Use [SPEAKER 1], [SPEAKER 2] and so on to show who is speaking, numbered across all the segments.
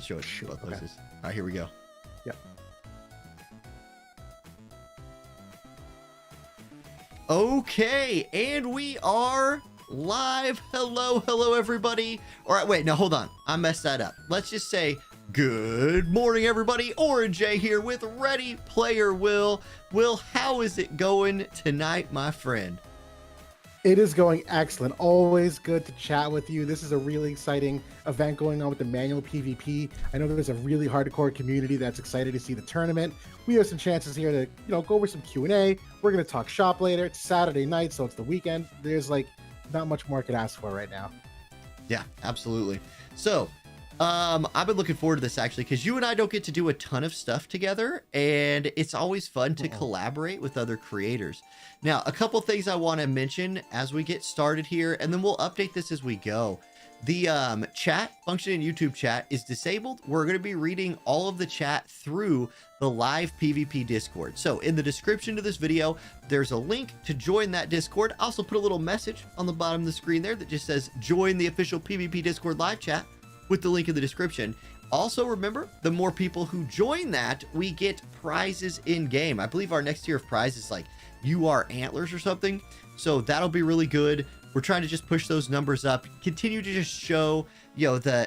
[SPEAKER 1] show it
[SPEAKER 2] Sure,
[SPEAKER 1] both
[SPEAKER 2] okay.
[SPEAKER 1] places. All right, here we go.
[SPEAKER 2] Yep.
[SPEAKER 1] Okay, and we are live. Hello, everybody. All right, wait, no, hold on. I messed that up. Let's just say good morning, everybody. Orange J here with Ready Player Will. Will, how is it going tonight, my friend?
[SPEAKER 2] It is going excellent. Always good to chat with you. This is a really exciting event going on with the manual PvP. I know there's a really hardcore community that's excited to see the tournament. We have some chances here to, go over some Q&A. We're going to talk shop later. It's Saturday night, so it's the weekend. There's like not much more I could ask for right now.
[SPEAKER 1] Yeah, absolutely. So, I've been looking forward to this actually, because you and I don't get to do a ton of stuff together, and it's always fun to collaborate with other creators. Now, a couple things I want to mention as we get started here, and then we'll update this as we go. The chat function in YouTube chat is disabled. We're going to be reading all of the chat through the live PvP Discord. So in the description to this video, there's a link to join that Discord. I also put a little message on the bottom of the screen there that just says join the official PvP Discord live chat with the link in the description. Also, remember, the more people who join that, we get prizes in game. I believe our next tier of prize is like UR antlers or something. So that'll be really good. We're trying to just push those numbers up, continue to just show,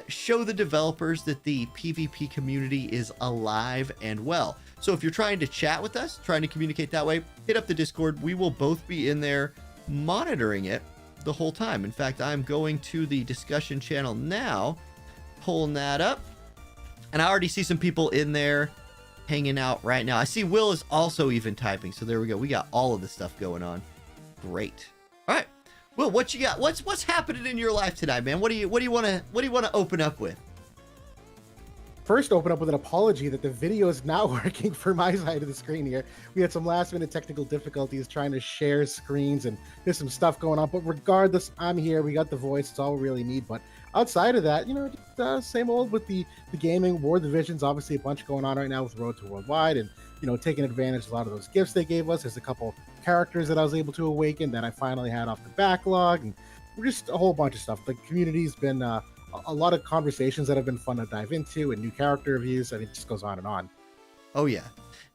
[SPEAKER 1] show the developers that the PvP community is alive and well. So if you're trying to chat with us, trying to communicate that way, hit up the Discord. We will both be in there monitoring it the whole time. In fact, I'm going to the discussion channel now, pulling that up, and I already see some people in there hanging out right now. I see Will is also even typing, so there we go. We got all of the stuff going on. Great. All right, Will, what you got? What's happening in your life tonight, man? What do you want to open up with?
[SPEAKER 2] First, open up with an apology that the video is not working for my side of the screen here. We had some last-minute technical difficulties trying to share screens, and there's some stuff going on. But regardless, I'm here. We got the voice. It's all we really need. But outside of that, just, same old with the gaming. War Division's obviously a bunch going on right now with Road to Worldwide, and taking advantage of a lot of those gifts they gave us. There's a couple characters that I was able to awaken that I finally had off the backlog, and just a whole bunch of stuff. The community's been a lot of conversations that have been fun to dive into, and new character reviews. I mean, it just goes on and on.
[SPEAKER 1] Oh yeah.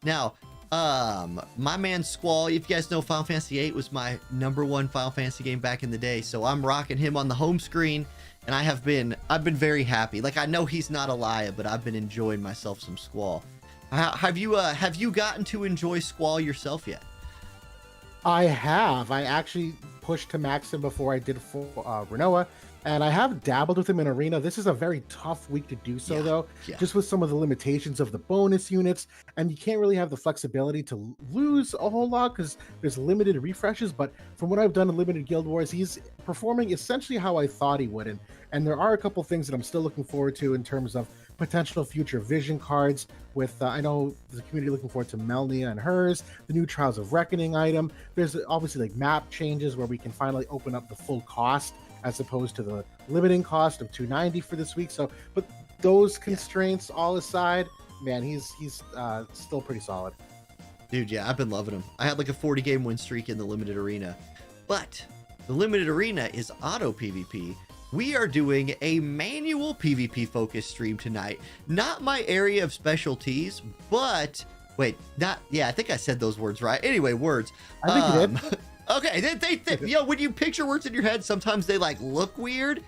[SPEAKER 1] Now, my man Squall, if you guys know, Final Fantasy VIII was my #1 Final Fantasy game back in the day, so I'm rocking him on the home screen, and I've been very happy. Like, I know he's not Elia, but I've been enjoying myself some Squall. Have you gotten to enjoy Squall yourself yet?
[SPEAKER 2] I have. I actually pushed to max him before I did for Renoa, and I have dabbled with him in Arena. This is a very tough week to do so, though, just with some of the limitations of the bonus units, and you can't really have the flexibility to lose a whole lot because there's limited refreshes. But from what I've done in Limited Guild Wars, he's performing essentially how I thought he would, and there are a couple things that I'm still looking forward to in terms of potential future vision cards with I know the community looking forward to Melnia and hers, the new Trials of Reckoning item. There's obviously like map changes where we can finally open up the full cost as opposed to the limiting cost of $290 for this week. So, but those constraints all aside, man, he's still pretty solid.
[SPEAKER 1] Dude, yeah, I've been loving him. I had like a 40 game win streak in the Limited Arena, but the Limited Arena is auto PvP. We are doing a manual PvP focused stream tonight. Not my area of specialties, but wait, I think I said those words right. Anyway, words.
[SPEAKER 2] I think you did.
[SPEAKER 1] Okay, when you picture words in your head, sometimes they like look weird.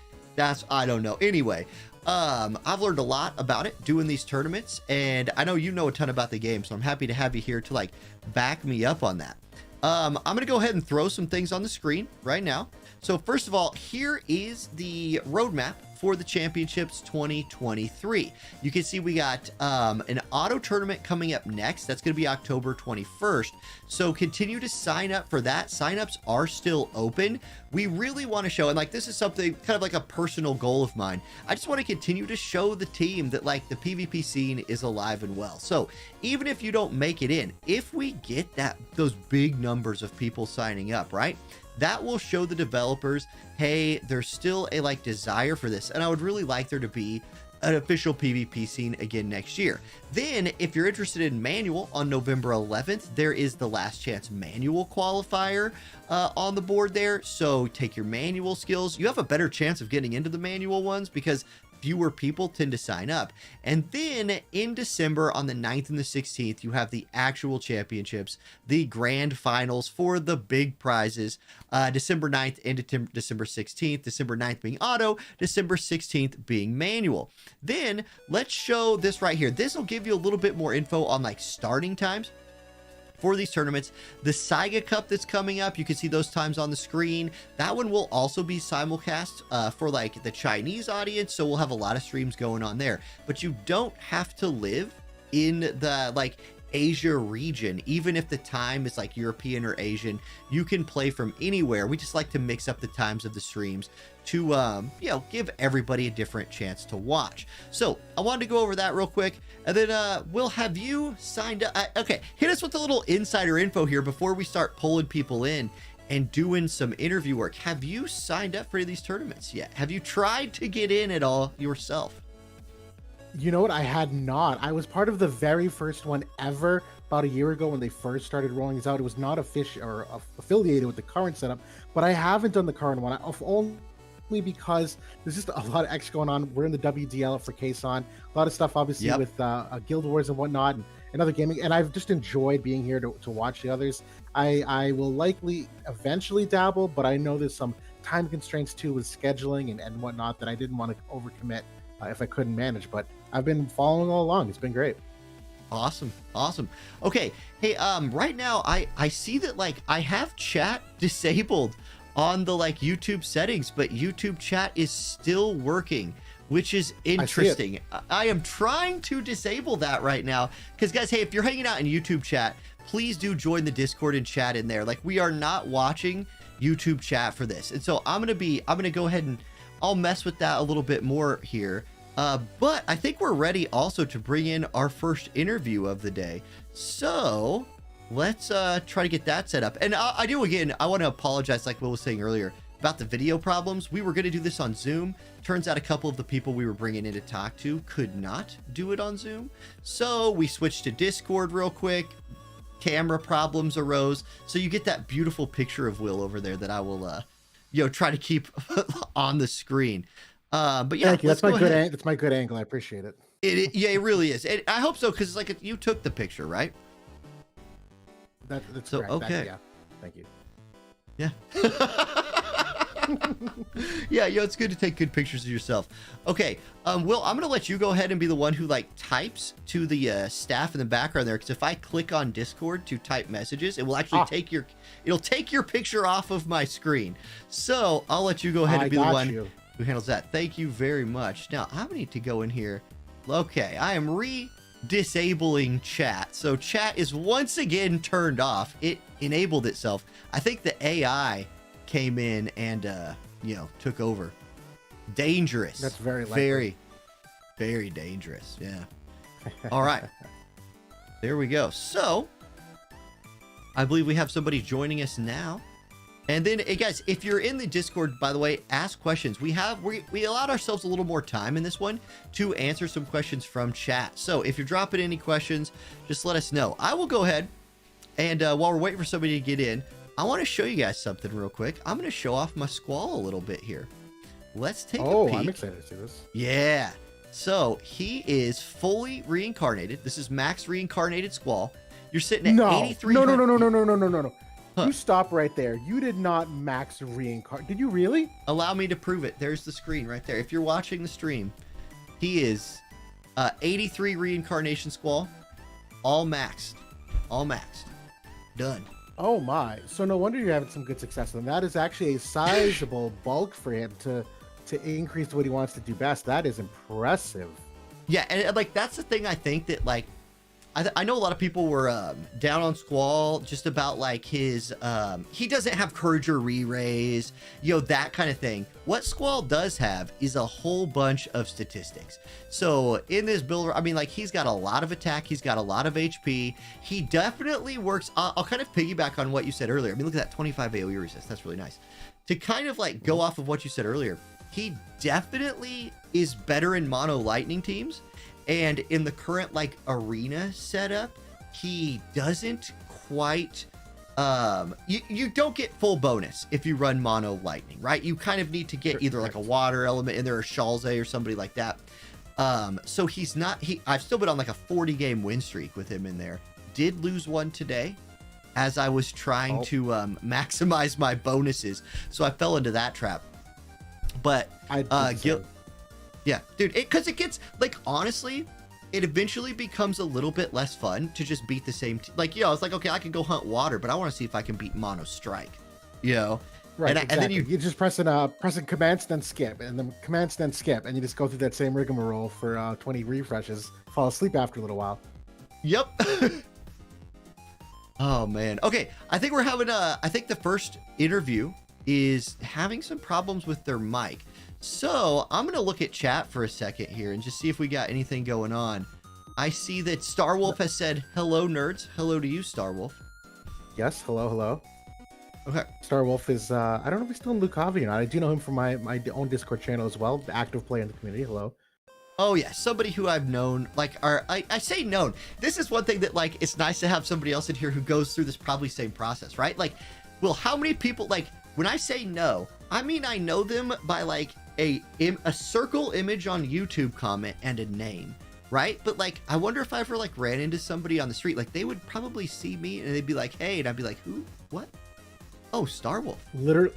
[SPEAKER 1] I don't know. Anyway, I've learned a lot about it doing these tournaments, and I know you know a ton about the game, so I'm happy to have you here to like back me up on that. I'm going to go ahead and throw some things on the screen right now. So first of all, here is the roadmap for the Championships 2023. You can see we got an auto tournament coming up next. That's going to be October 21st. So continue to sign up for that. Signups are still open. We really want to show, and like this is something kind of like a personal goal of mine. I just want to continue to show the team that like the PvP scene is alive and well. So even if you don't make it in, if we get those big numbers of people signing up, right? That will show the developers, hey, there's still a like desire for this. And I would really like there to be an official PvP scene again next year. Then, if you're interested in manual, on November 11th, there is the Last Chance manual qualifier on the board there. So take your manual skills. You have a better chance of getting into the manual ones because fewer people tend to sign up. And then in December on the 9th and the 16th, you have the actual championships, the grand finals for the big prizes, December 9th and December 16th, December 9th being auto, December 16th being manual. Then let's show this right here. This will give you a little bit more info on like starting times for these tournaments. The Saiga Cup that's coming up, you can see those times on the screen. That one will also be simulcast for like the Chinese audience, so we'll have a lot of streams going on there. But you don't have to live in the like Asia region. Even if the time is like European or Asian, you can play from anywhere. We just like to mix up the times of the streams to you know, give everybody a different chance to watch. So I wanted to go over that real quick, and then we'll have you signed up. Okay, hit us with a little insider info here before we start pulling people in and doing some interview work. Have you signed up for any of these tournaments yet? Have you tried to get in at all yourself?
[SPEAKER 2] You know what? I had not. I was part of the very first one ever about a year ago when they first started rolling this out. It was not official or affiliated with the current setup, but I haven't done the current one. Only because there's just a lot of X going on. We're in the WDL for Kason. A lot of stuff, obviously, with Guild Wars and whatnot, and other gaming. And I've just enjoyed being here to watch the others. I will likely eventually dabble, but I know there's some time constraints too with scheduling and whatnot that I didn't want to overcommit if I couldn't manage. But I've been following all along. It's been great.
[SPEAKER 1] Awesome. Okay. Hey, right now I see that like I have chat disabled on the like YouTube settings, but YouTube chat is still working, which is interesting. I am trying to disable that right now because, guys, hey, if you're hanging out in YouTube chat, please do join the Discord and chat in there. Like, we are not watching YouTube chat for this, and so I'm gonna go ahead and I'll mess with that a little bit more here. But I think we're ready also to bring in our first interview of the day. So let's try to get that set up. And I want to apologize, like Will was saying earlier, about the video problems. We were going to do this on Zoom. Turns out a couple of the people we were bringing in to talk to could not do it on Zoom. So we switched to Discord real quick. Camera problems arose. So you get that beautiful picture of Will over there that I will try to keep on the screen. But yeah,
[SPEAKER 2] thank you. That's my good angle. I appreciate it.
[SPEAKER 1] It really is. And I hope so, because it's like you took the picture, right?
[SPEAKER 2] That's
[SPEAKER 1] so,
[SPEAKER 2] correct.
[SPEAKER 1] okay.
[SPEAKER 2] Yeah. Thank you.
[SPEAKER 1] Yeah. Yeah, it's good to take good pictures of yourself. Okay, Will, I'm gonna let you go ahead and be the one who like types to the staff in the background there, because if I click on Discord to type messages, it will actually take your picture off of my screen. So I'll let you go ahead and be the one who handles that. Thank you very much. Now I need to go in here. Okay, I am disabling chat. So chat is once again turned off. It enabled itself. I think the AI came in and took over. Dangerous.
[SPEAKER 2] That's very likely.
[SPEAKER 1] Very dangerous. Yeah. All right. There we go. So I believe we have somebody joining us now. And then, hey guys, if you're in the Discord, by the way, ask questions. We allowed ourselves a little more time in this one to answer some questions from chat. So if you're dropping any questions, just let us know. I will go ahead and while we're waiting for somebody to get in, I want to show you guys something real quick. I'm going to show off my Squall a little bit here. Let's take a peek.
[SPEAKER 2] Oh, I'm excited to see this.
[SPEAKER 1] Yeah. So he is fully reincarnated. This is max reincarnated Squall. You're sitting at 83.
[SPEAKER 2] No. Huh. You stop right there. You did not max reincarnate. Did you really?
[SPEAKER 1] Allow me to prove it. There's the screen right there. If you're watching the stream, he is 83 reincarnation Squall. All maxed. Done.
[SPEAKER 2] Oh my. So no wonder you're having some good success with him. That is actually a sizable bulk for him to increase what he wants to do best. That is impressive.
[SPEAKER 1] Yeah, and like that's the thing I think that like I know a lot of people were down on Squall just about like his he doesn't have courage or re-raise, that kind of thing. What Squall does have is a whole bunch of statistics. So in this build, I mean, like he's got a lot of attack, he's got a lot of HP. He definitely works. I'll kind of piggyback on what you said earlier. I mean, look at that 25 AoE resist. That's really nice. To kind of like go off of what you said earlier, he definitely is better in mono lightning teams. And in the current like arena setup, he doesn't quite you don't get full bonus if you run mono lightning, right? You kind of need to get either like a water element in there or Shalze or somebody like that. So he's not, I've still been on like a 40 game win streak with him in there. Did lose one today as I was trying to maximize my bonuses. So I fell into that trap. But yeah, dude, because it gets like, honestly, it eventually becomes a little bit less fun to just beat the same like, it's like, okay, I can go hunt water, but I want to see if I can beat mono strike,
[SPEAKER 2] Right,
[SPEAKER 1] and,
[SPEAKER 2] exactly.
[SPEAKER 1] and then
[SPEAKER 2] you just pressing commands, then skip, and then commands, then skip, and you just go through that same rigmarole for 20 refreshes, fall asleep after a little while.
[SPEAKER 1] Yep. Oh man. Okay, I think we're having I think the first interview is having some problems with their mic. So I'm going to look at chat for a second here and just see if we got anything going on. I see that Starwolf has said, hello, nerds. Hello to you, Starwolf.
[SPEAKER 2] Yes, hello.
[SPEAKER 1] Okay.
[SPEAKER 2] Starwolf is, I don't know if he's still in Lucavi or not. I do know him from my own Discord channel as well. Active player in the community. Hello.
[SPEAKER 1] Oh, yeah. Somebody who I've known, I say known. This is one thing that, like, it's nice to have somebody else in here who goes through this probably same process, right? Like, well, how many people, like, when I say no, I mean I know them by, like, a circle image on YouTube comment and a name, right? But like, I wonder if I ever like ran into somebody on the street, like they would probably see me and they'd be like, hey, and I'd be like, who? What? Oh, Starwolf.
[SPEAKER 2] Literally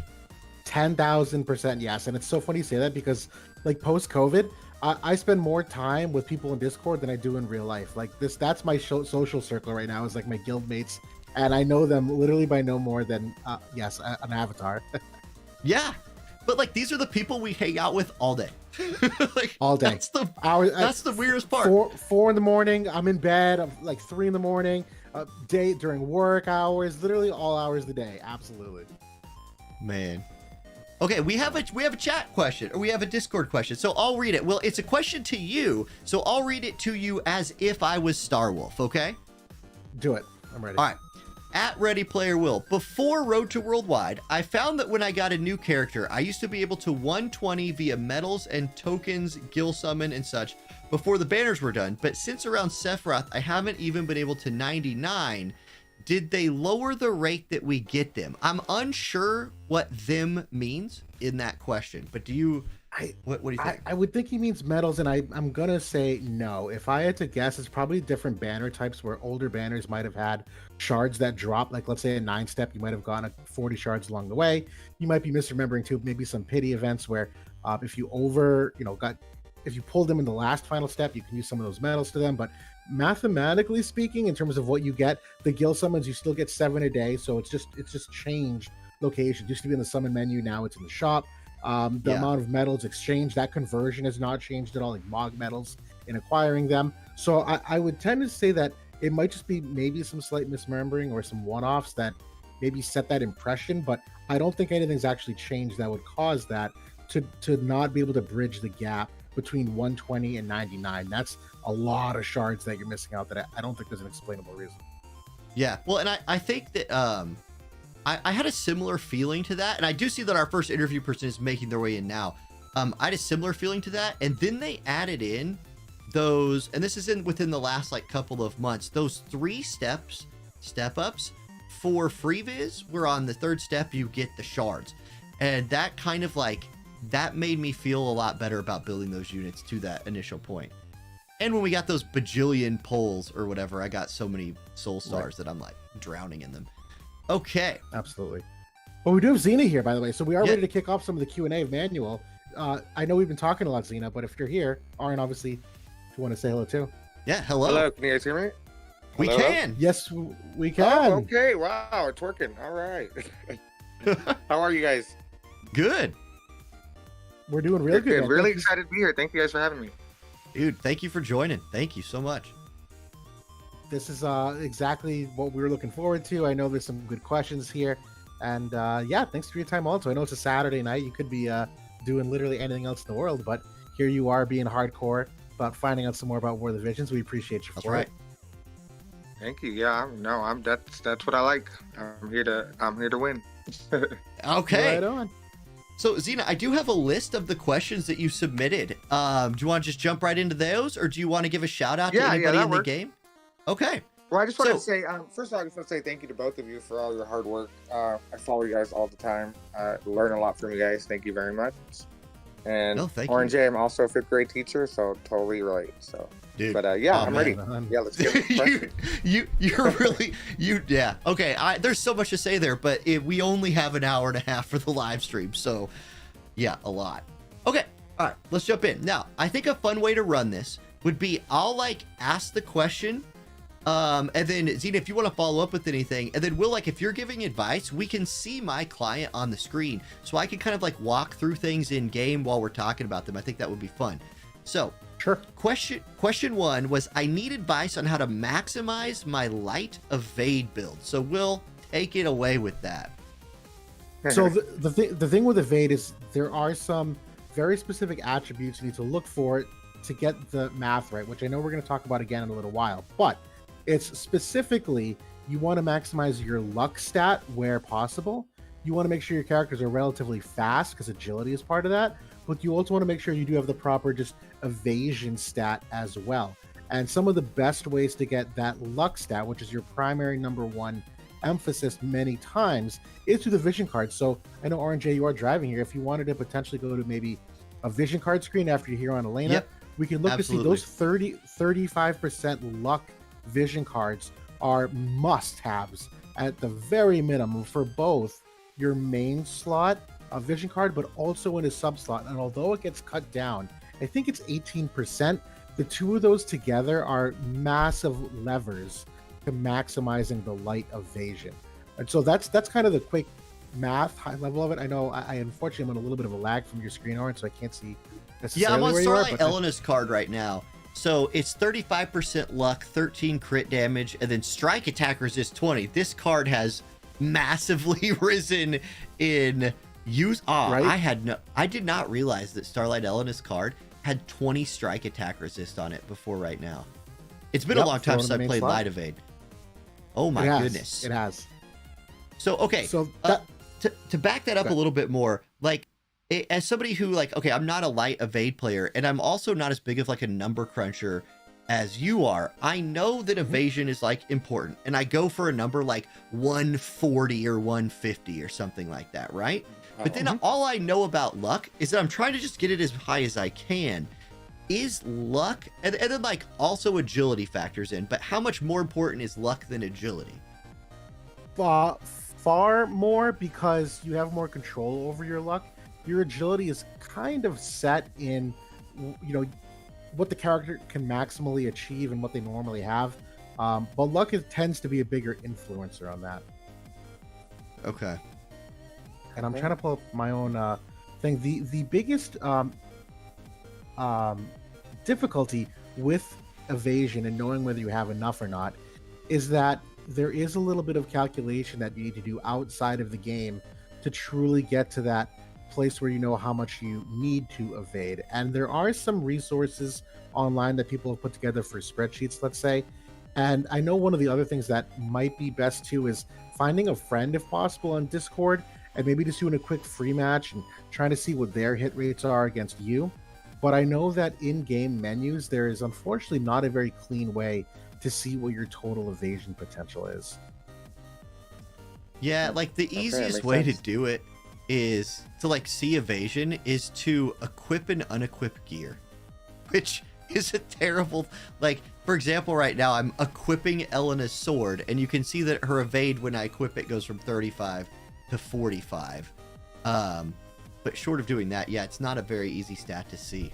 [SPEAKER 2] 10,000% yes. And it's so funny you say that because like post-COVID, I spend more time with people in Discord than I do in real life. Like that's my social circle right now is like my guild mates. And I know them literally by no more than, an avatar.
[SPEAKER 1] Yeah. But like, these are the people we hang out with all day. Like
[SPEAKER 2] all day.
[SPEAKER 1] That's the weirdest part.
[SPEAKER 2] 4 in the morning. I'm in bed. I'm like 3 in the morning. Day during work hours. Literally all hours of the day. Absolutely.
[SPEAKER 1] Man. Okay, we have a chat question, or we have a Discord question. So I'll read it. Well, it's a question to you, so I'll read it to you as if I was Starwolf. Okay.
[SPEAKER 2] Do it. I'm ready.
[SPEAKER 1] All right. At Ready Player Will, before Road to Worldwide, I found that when I got a new character, I used to be able to 120 via medals and tokens, gill summon, and such before the banners were done. But since around Sephiroth, I haven't even been able to 99. Did they lower the rate that we get them? I'm unsure what them means in that question, but do you... What do you think?
[SPEAKER 2] I would think he means medals, and I'm gonna say no. If I had to guess, it's probably different banner types where older banners might have had shards that drop. Like let's say a 9-step, you might have gotten 40 shards along the way. You might be misremembering too, maybe some pity events where if you if you pulled them in the last final step, you can use some of those medals to them. But mathematically speaking, in terms of what you get, the guild summons you still get 7 a day, so it's just changed locations. It used to be in the summon menu, now it's in the shop. The amount of medals exchanged, that conversion has not changed at all, like Mog medals in acquiring them. So I would tend to say that it might just be maybe some slight misremembering or some one-offs that maybe set that impression, but I don't think anything's actually changed that would cause that to not be able to bridge the gap between 120 and 99. That's a lot of shards that you're missing out that I don't think there's an explainable reason.
[SPEAKER 1] Yeah, well, and I think that I had a similar feeling to that, and I do see that our first interview person is making their way in now. I had a similar feeling to that, and then they added in those, and this is within the last like couple of months, those 3 step ups for freeviz, where on the 3rd step you get the shards, and that kind of like that made me feel a lot better about building those units to that initial point. And when we got those bajillion polls or whatever, I got so many soul stars that I'm like drowning in them. Okay.
[SPEAKER 2] Absolutely. Well, we do have Xena here, by the way, so we are ready to kick off some of the Q&A of Manuel. I know we've been talking a lot, Xena, but if you're here, Aaron, obviously, if you want to say hello too.
[SPEAKER 1] Yeah, hello.
[SPEAKER 3] Hello, can you guys hear me?
[SPEAKER 1] We can.
[SPEAKER 2] Yes, we can.
[SPEAKER 3] Oh, okay, wow, it's working. All right. How are you guys?
[SPEAKER 1] Good.
[SPEAKER 2] We're doing really good.
[SPEAKER 3] Really excited to be here. Thank you guys for having me.
[SPEAKER 1] Dude, thank you for joining. Thank you so much.
[SPEAKER 2] This is exactly what we were looking forward to. I know there's some good questions here. And thanks for your time also. I know it's a Saturday night. You could be doing literally anything else in the world, but here you are being hardcore about finding out some more about War of the Visions. We appreciate you for it.
[SPEAKER 3] Thank you. Yeah, that's what I like. I'm here to win.
[SPEAKER 1] Okay.
[SPEAKER 2] Right on.
[SPEAKER 1] So, Xena, I do have a list of the questions that you submitted. Do you want to just jump right into those, or do you want to give a shout out to anybody in the game? Okay.
[SPEAKER 3] Well, I just wanted
[SPEAKER 1] So
[SPEAKER 3] to say, first of all, I just want to say thank you to both of you for all your hard work. I follow you guys all the time. Learn a lot from you guys. Thank you very much. And
[SPEAKER 1] no, thank
[SPEAKER 3] Orange
[SPEAKER 1] you.
[SPEAKER 3] J, I'm also a fifth grade teacher, so totally relate. So,
[SPEAKER 1] Dude.
[SPEAKER 3] but yeah,
[SPEAKER 1] Oh,
[SPEAKER 3] I'm
[SPEAKER 1] man.
[SPEAKER 3] ready. Yeah, let's get it.
[SPEAKER 1] You're really yeah. Okay, there's so much to say there, but we only have an hour and a half for the live stream, so yeah, a lot. Okay, all right, let's jump in. Now, I think a fun way to run this would be I'll like ask the question, and then Zena, if you want to follow up with anything, and then Will, like if you're giving advice, we can see my client on the screen, so I can kind of like walk through things in game while we're talking about them. I think that would be fun. So
[SPEAKER 2] Sure.
[SPEAKER 1] Question one was, I need advice on how to maximize my light evade build. So Will, take it away with that.
[SPEAKER 2] So the thing with evade is there are some very specific attributes you need to look for to get the math right, which I know we're going to talk about again in a little while. But it's specifically you want to maximize your luck stat where possible. You want to make sure your characters are relatively fast because agility is part of that. But you also want to make sure you do have the proper just evasion stat as well. And some of the best ways to get that luck stat, which is your primary number one emphasis many times, is through the vision card. So I know Orange J, you are driving here. If you wanted to potentially go to maybe a vision card screen after you're here on Elena,
[SPEAKER 1] Yep,
[SPEAKER 2] we can look
[SPEAKER 1] absolutely.
[SPEAKER 2] to see those 35% luck vision cards are must-haves at the very minimum for both your main slot of vision card, but also in a sub slot. And although it gets cut down, I think it's 18%. The two of those together are massive levers to maximizing the light evasion. And so that's kind of the quick math high level of it. I know I unfortunately I'm on a little bit of a lag from your screen, Orange, so I can't see necessarily
[SPEAKER 1] Yeah, I'm on
[SPEAKER 2] where you are,
[SPEAKER 1] Starlight
[SPEAKER 2] but
[SPEAKER 1] Elena's card right now. So it's 35% luck, 13 crit damage, and then strike attack resist 20. This card has massively risen in use.
[SPEAKER 2] Right?
[SPEAKER 1] I did not realize that Starlight Elena's card had 20 strike attack resist on it before right now. It's been a long time since I played Light Evade. Oh my goodness.
[SPEAKER 2] It has.
[SPEAKER 1] So, okay.
[SPEAKER 2] So
[SPEAKER 1] to back that up a little bit more, like as somebody who like, okay, I'm not a light evade player, and I'm also not as big of like a number cruncher as you are. I know that evasion is like important, and I go for a number like 140 or 150 or something like that, right? But then all I know about luck is that I'm trying to just get it as high as I can. Is luck, and then like also agility factors in, but how much more important is luck than agility?
[SPEAKER 2] Far more, because you have more control over your luck. Your agility is kind of set in, you know, what the character can maximally achieve and what they normally have. But luck tends to be a bigger influencer on that.
[SPEAKER 1] Okay.
[SPEAKER 2] And I'm trying to pull up my own thing. The biggest difficulty with evasion and knowing whether you have enough or not is that there is a little bit of calculation that you need to do outside of the game to truly get to that place where you know how much you need to evade. And there are some resources online that people have put together for spreadsheets, let's say. And I know one of the other things that might be best too is finding a friend, if possible, on Discord, and maybe just doing a quick free match and trying to see what their hit rates are against you. But I know that in-game menus, there is unfortunately not a very clean way to see what your total evasion potential is.
[SPEAKER 1] Yeah, like the easiest way to do it is to like see evasion is to equip and unequip gear, which is a terrible, like, for example, right now I'm equipping Elena's sword, and you can see that her evade when I equip it goes from 35 to 45. But short of doing that, yeah, it's not a very easy stat to see.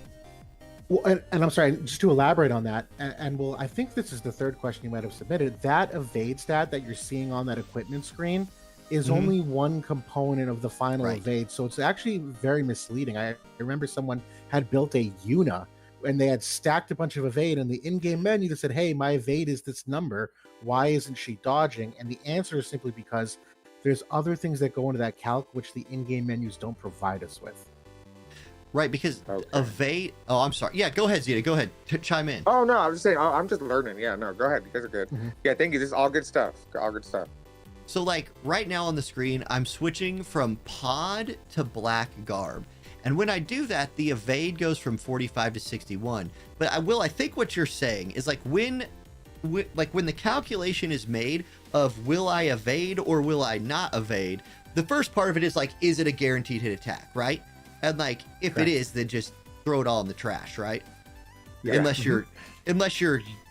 [SPEAKER 2] Well, and I'm sorry, just to elaborate on that, and well, I think this is the third question you might have submitted. That evade stat that you're seeing on that equipment screen is only one component of the final evade, so it's actually very misleading. I remember someone had built a Una, and they had stacked a bunch of evade, and the in-game menu that said, hey, my evade is this number, why isn't she dodging? And the answer is simply because there's other things that go into that calc which the in-game menus don't provide us with.
[SPEAKER 1] Right, because evade... Oh, I'm sorry. Yeah, go ahead, Zeta. Go ahead. Chime in.
[SPEAKER 3] Oh, no, I was just saying, I'm just learning. Yeah, no, go ahead. You guys are good. Yeah, thank you. This is all good stuff. All good stuff.
[SPEAKER 1] So, like, right now on the screen, I'm switching from pod to black garb. And when I do that, the evade goes from 45 to 61. But I think what you're saying is, like, when like when the calculation is made of will I evade or will I not evade, the first part of it is like, is it a guaranteed hit attack, right? And like, if it is, then just throw it all in the trash, right?
[SPEAKER 2] Yeah.
[SPEAKER 1] Unless you're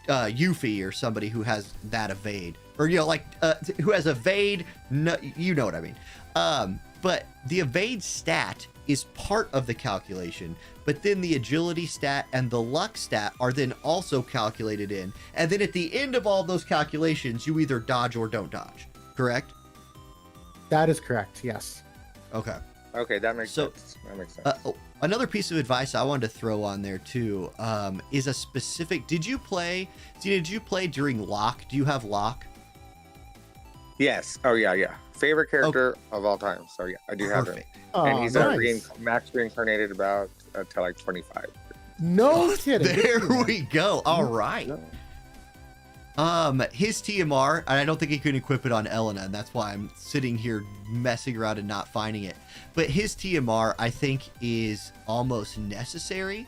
[SPEAKER 1] Yuffie or somebody who has that evade, or who has evade. No, you know what I mean. But the evade stat is part of the calculation, but then the agility stat and the luck stat are then also calculated in, and then at the end of all those calculations, you either dodge or don't dodge. Correct?
[SPEAKER 2] That is correct. Yes.
[SPEAKER 1] Okay.
[SPEAKER 3] Okay, that makes sense. That makes sense.
[SPEAKER 1] Another piece of advice I wanted to throw on there too is a specific. Did you play during lock? Do you have lock?
[SPEAKER 3] Yes. Oh yeah. Favorite character of all time. So yeah, I do have it. And he's max reincarnated about to like 25.
[SPEAKER 2] No kidding.
[SPEAKER 1] There we go. All right. His TMR, and I don't think he could equip it on Elena, and that's why I'm sitting here messing around and not finding it. But his TMR, I think, is almost necessary,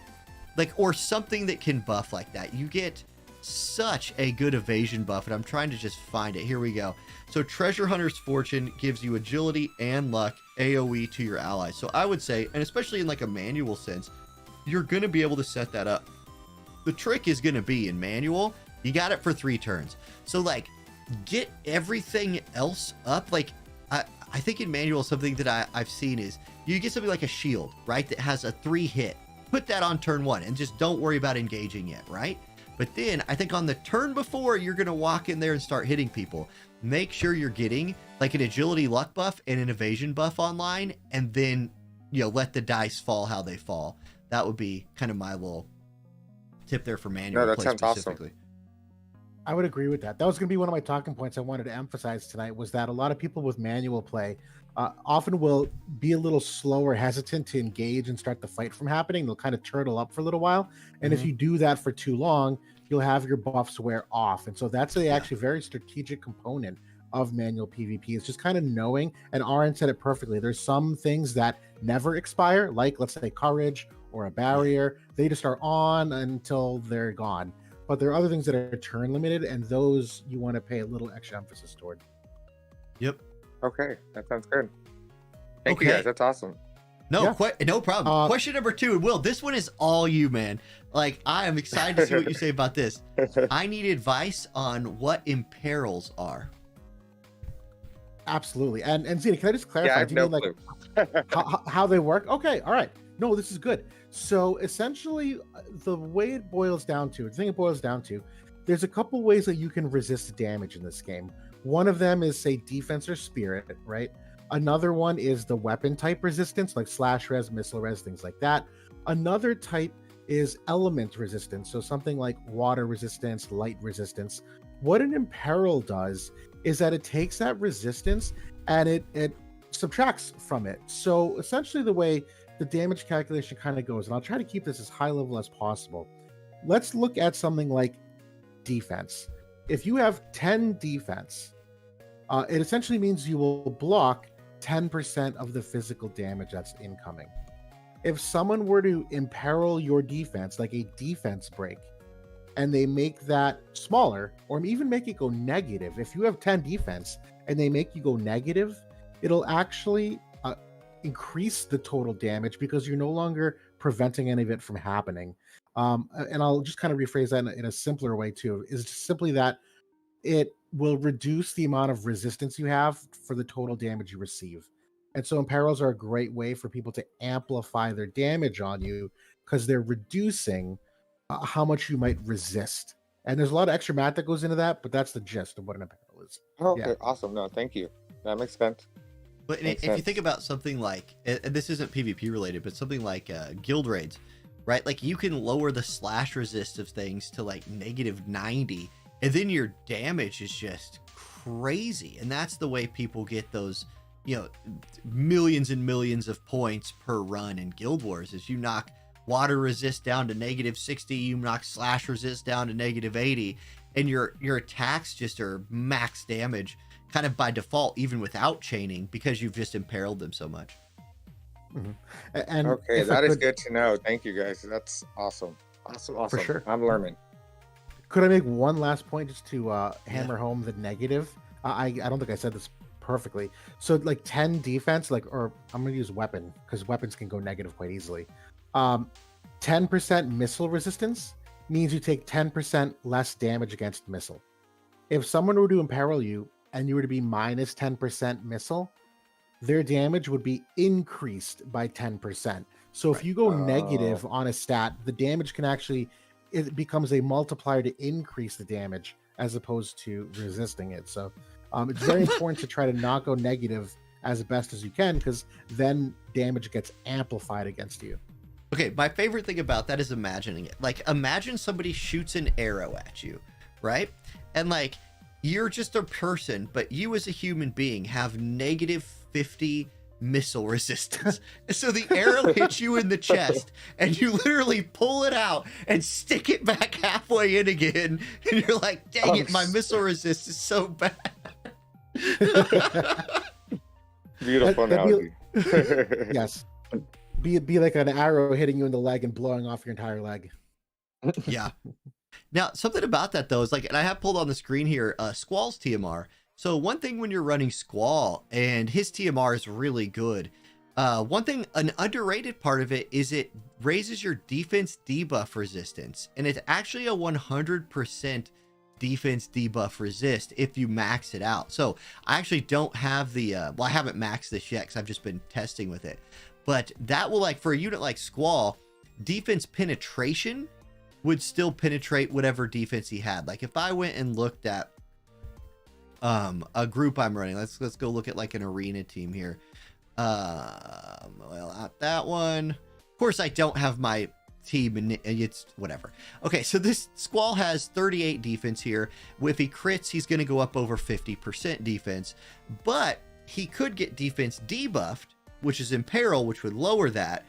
[SPEAKER 1] or something that can buff like that. You get such a good evasion buff, and I'm trying to just find it. Here we go. So Treasure Hunter's Fortune gives you agility and luck AoE to your allies. So I would say, and especially in like a manual sense, you're going to be able to set that up. The trick is going to be in manual, you got it for 3 turns. So like get everything else up. Like I think in manual, something that I've seen is you get something like a shield, right? That has a 3 hit, put that on turn 1 and just don't worry about engaging yet. Right. But then I think on the turn before, you're going to walk in there and start hitting people. Make sure you're getting like an agility luck buff and an evasion buff online, and then, let the dice fall how they fall. That would be kind of my little tip there for manual
[SPEAKER 3] that
[SPEAKER 1] play
[SPEAKER 3] sounds
[SPEAKER 1] specifically.
[SPEAKER 3] Awesome.
[SPEAKER 2] I would agree with that. That was going to be one of my talking points I wanted to emphasize tonight, was that a lot of people with manual play often will be a little slow or hesitant to engage and start the fight from happening. They'll kind of turtle up for a little while. And if you do that for too long, you'll have your buffs wear off. And so that's actually very strategic component of manual PvP. It's just kind of knowing, and Aaron said it perfectly. There's some things that never expire, like let's say courage or a barrier. They just are on until they're gone. But there are other things that are turn limited, and those you want to pay a little extra emphasis toward.
[SPEAKER 1] Yep.
[SPEAKER 3] Okay, that sounds good. Thank you guys. That's awesome.
[SPEAKER 1] No, no problem. Question number 2, Will, this one is all you, man. Like, I am excited to see what you say about this. I need advice on what imperils are.
[SPEAKER 2] Absolutely. And Zena, can I just clarify?
[SPEAKER 3] Yeah, I have no
[SPEAKER 2] clue. How they work? Okay, all right. No, this is good. So essentially, the way it boils down to, there's a couple ways that you can resist damage in this game. One of them is, say, defense or spirit, right? Another one is the weapon type resistance, like slash res, missile res, things like that. Another type is element resistance, so something like water resistance, light resistance. What an imperil does is that it takes that resistance and it subtracts from it. So essentially the way the damage calculation kind of goes, and I'll try to keep this as high level as possible. Let's look at something like defense. If you have 10 defense, it essentially means you will block 10% of the physical damage that's incoming. If someone were to imperil your defense, like a defense break, and they make that smaller, or even make it go negative, if you have 10 defense and they make you go negative, it'll actually increase the total damage because you're no longer preventing any of it from happening. And I'll just kind of rephrase that in a simpler way too, is just simply that it will reduce the amount of resistance you have for the total damage you receive. And so imperils are a great way for people to amplify their damage on you because they're reducing how much you might resist. And there's a lot of extra math that goes into that, but that's the gist of what an imperil is.
[SPEAKER 3] Okay, awesome. No, thank you. That makes sense.
[SPEAKER 1] But if you think about something like, and this isn't PvP related, but something like guild raids, right? Like you can lower the slash resist of things to like -90, and then your damage is just crazy. And that's the way people get those, millions and millions of points per run in Guild Wars, is you knock water resist down to -60, you knock slash resist down to -80, and your attacks just are max damage kind of by default, even without chaining, because you've just imperiled them so much.
[SPEAKER 2] Mm-hmm. And
[SPEAKER 3] okay, that is good to know. Thank you guys. That's awesome. Awesome.
[SPEAKER 2] For sure.
[SPEAKER 3] I'm learning.
[SPEAKER 2] Could I make one last point just to hammer home the negative? I don't think I said this perfectly. So like 10 defense, or I'm gonna use weapon because weapons can go negative quite easily. 10% missile resistance means you take 10% less damage against missile. If someone were to imperil you and you were to be minus 10% missile, their damage would be increased by 10%. So if you go negative on a stat, the damage can actually, it becomes a multiplier to increase the damage as opposed to resisting it. So it's very important to try to not go negative as best as you can, because then damage gets amplified against you.
[SPEAKER 1] Okay, my favorite thing about that is imagining it. Like, imagine somebody shoots an arrow at you, right? And like, you're just a person, but you as a human being have negative 50 missile resistance. So the arrow hits you in the chest and you literally pull it out and stick it back halfway in again. And you're like, dang it, my missile resist is so bad.
[SPEAKER 3] Beautiful analogy.
[SPEAKER 2] Yes. Be like an arrow hitting you in the leg and blowing off your entire leg.
[SPEAKER 1] Yeah. Now, something about that though is like, and I have pulled on the screen here, Squall's TMR. So one thing when you're running Squall, and his TMR is really good. One thing, an underrated part of it is it raises your defense debuff resistance, and it's actually a 100% defense debuff resist if you max it out. So I actually don't have the, well, I haven't maxed this yet because I've just been testing with it. But that will, like, for a unit like Squall, defense penetration would still penetrate whatever defense he had. Like if I went and looked at a group I'm running, let's go look at like an arena team here. Well, not that one. Of course, I don't have my team, and it's whatever. Okay, so this Squall has 38 defense here. If he crits, he's going to go up over 50% defense, but he could get defense debuffed, which is imperil, which would lower that.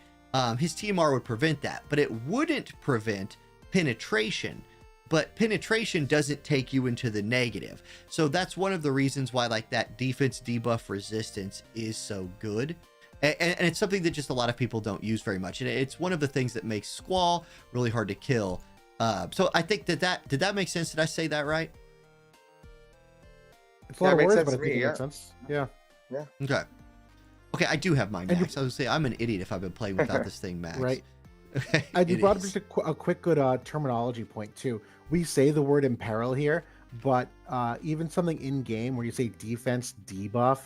[SPEAKER 1] His TMR would prevent that, but it wouldn't prevent penetration. But penetration doesn't take you into the negative. So that's one of the reasons why like that defense debuff resistance is so good. And it's something that just a lot of people don't use very much. And it's one of the things that makes Squall really hard to kill. So I think did that make sense? Did I say that right?
[SPEAKER 2] It's a lot of words, but I think it makes sense. Yeah.
[SPEAKER 3] Yeah.
[SPEAKER 1] Okay, I do have mine max. I was going to say, I'm an idiot if I've been playing without this thing max.
[SPEAKER 2] Right.
[SPEAKER 1] Okay,
[SPEAKER 2] You brought up just a quick good terminology point too. We say the word imperil here, but even something in game where you say defense debuff,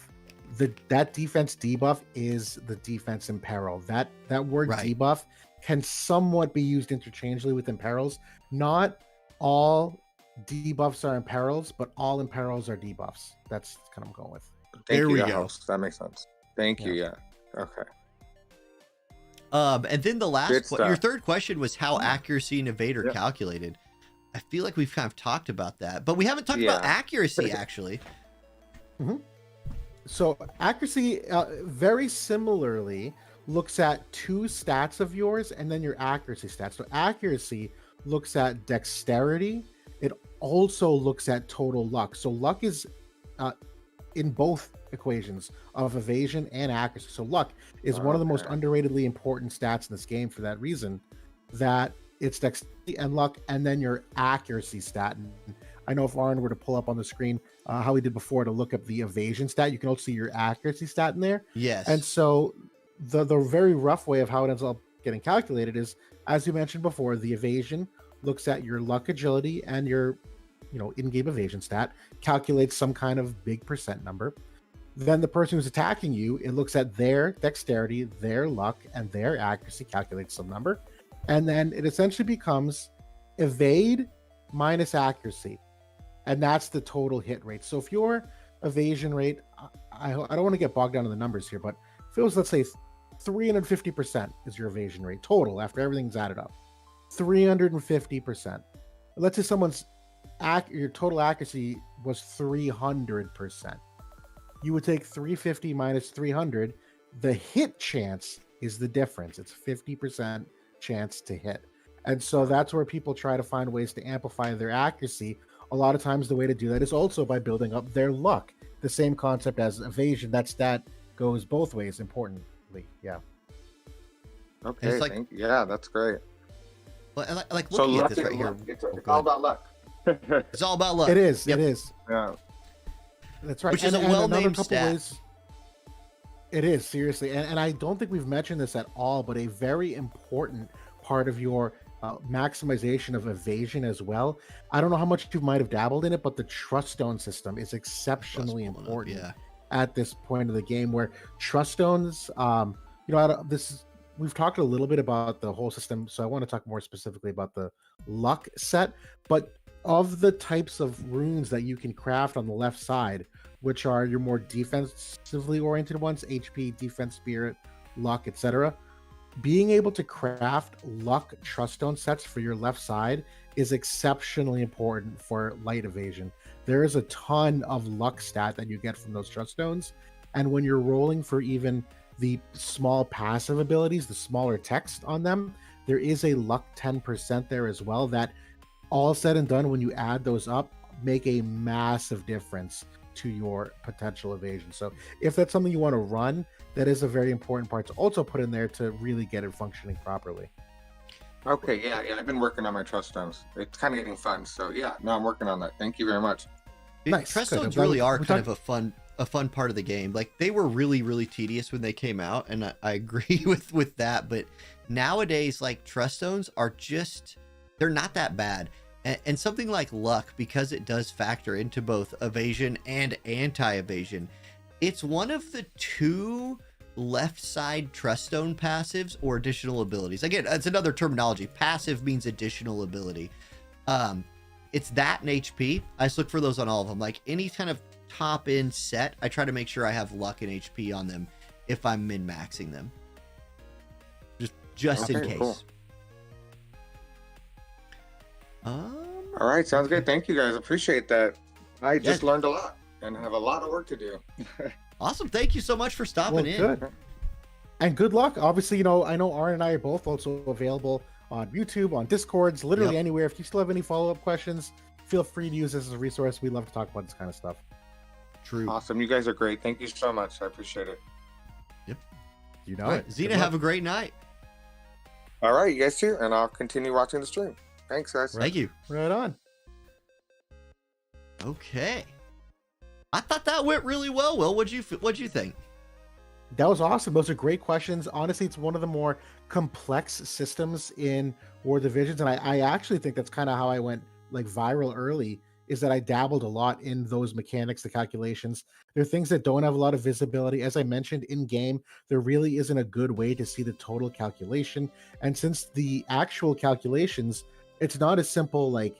[SPEAKER 2] that defense debuff is the defense imperil. That word debuff can somewhat be used interchangeably with imperils. Not all debuffs are imperils, but all imperils are debuffs. That's kind of what I'm going with.
[SPEAKER 1] There we go.
[SPEAKER 3] That makes sense. Thank you. Yeah. Okay.
[SPEAKER 1] And then the last, your third question was how accuracy and evader calculated. I feel like we've kind of talked about that, but we haven't talked about accuracy actually.
[SPEAKER 2] So accuracy very similarly looks at two stats of yours and then your accuracy stats. So accuracy looks at dexterity. It also looks at total luck. So luck is in both equations of evasion and accuracy. So luck is one of the most underratedly important stats in this game for that reason, that it's dexterity and luck and then your accuracy stat. And I know if Aaron were to pull up on the screen how we did before to look up the evasion stat, you can also see your accuracy stat in there.
[SPEAKER 1] Yes.
[SPEAKER 2] And so the very rough way of how it ends up getting calculated is, as you mentioned before, the evasion looks at your luck, agility, and your in-game evasion stat, calculates some kind of big percent number. Then the person who's attacking you, it looks at their dexterity, their luck, and their accuracy, calculates some number. And then it essentially becomes evade minus accuracy. And that's the total hit rate. So if your evasion rate, I don't want to get bogged down in the numbers here, but if it was, let's say, 350% is your evasion rate total after everything's added up. 350%. Let's say someone's your total accuracy was 300%. You would take 350 minus 300. The hit chance is the difference. It's 50% chance to hit. And so that's where people try to find ways to amplify their accuracy. A lot of times the way to do that is also by building up their luck. The same concept as evasion. That stat goes both ways, importantly. Yeah.
[SPEAKER 3] Okay. Yeah, that's great.
[SPEAKER 1] Well, like looking at this right here.
[SPEAKER 3] It's all about luck.
[SPEAKER 1] It's all about luck.
[SPEAKER 2] It is.
[SPEAKER 1] Yep.
[SPEAKER 2] It is.
[SPEAKER 3] Yeah.
[SPEAKER 2] That's right.
[SPEAKER 1] Which is a well-named stat.
[SPEAKER 2] It is, seriously. And I don't think we've mentioned this at all, but a very important part of your maximization of evasion as well. I don't know how much you might have dabbled in it, but the trust stone system is exceptionally important at this point of the game, where trust stones, we've talked a little bit about the whole system, so I want to talk more specifically about the luck set. But of the types of runes that you can craft on the left side, which are your more defensively oriented ones, HP, defense, spirit, luck, etc., being able to craft luck trust stone sets for your left side is exceptionally important for light evasion. There is a ton of luck stat that you get from those trust stones, and when you're rolling for even the small passive abilities, the smaller text on them, there is a luck 10% there as well that, all said and done, when you add those up, make a massive difference to your potential evasion. So if that's something you want to run, that is a very important part to also put in there to really get it functioning properly.
[SPEAKER 3] Okay, yeah, I've been working on my trust stones. It's kind of getting fun, so yeah, no, I'm working on that. Thank you very much.
[SPEAKER 1] Nice. Trust stones really are kind of a fun part of the game. Like, they were really tedious when they came out, and I agree with that. But nowadays, like, trust stones are just, they're not that bad. And something like luck, because it does factor into both evasion and anti-evasion, it's one of the 2 left side trust stone passives or additional abilities. Again, it's another terminology. Passive means additional ability. It's that and HP. I just look for those on all of them. Like, any kind of top end set, I try to make sure I have luck and HP on them if I'm min-maxing them. Just in case.
[SPEAKER 3] Cool. All right, sounds good. Thank you guys. Appreciate that. I just learned a lot and have a lot of work to do.
[SPEAKER 1] Awesome. Thank you so much for stopping in.
[SPEAKER 2] Good. And good luck. Obviously, I know Aaron and I are both also available on YouTube, on Discords, literally anywhere. If you still have any follow-up questions, feel free to use this as a resource. We love to talk about this kind of stuff.
[SPEAKER 1] True.
[SPEAKER 3] Awesome. You guys are great. Thank you so much. I appreciate it.
[SPEAKER 1] Yep.
[SPEAKER 2] All right.
[SPEAKER 1] Xena, have a great night.
[SPEAKER 3] All right, you guys too, and I'll continue watching the stream. Thanks, guys.
[SPEAKER 1] Thank you.
[SPEAKER 2] Right on.
[SPEAKER 1] Okay. I thought that went really well. Will, what'd you think?
[SPEAKER 2] That was awesome. Those are great questions. Honestly, it's one of the more complex systems in War Divisions, and I actually think that's kind of how I went like viral early, is that I dabbled a lot in those mechanics, the calculations. There are things that don't have a lot of visibility. As I mentioned, in game, there really isn't a good way to see the total calculation. And since the actual calculations, it's not as simple like,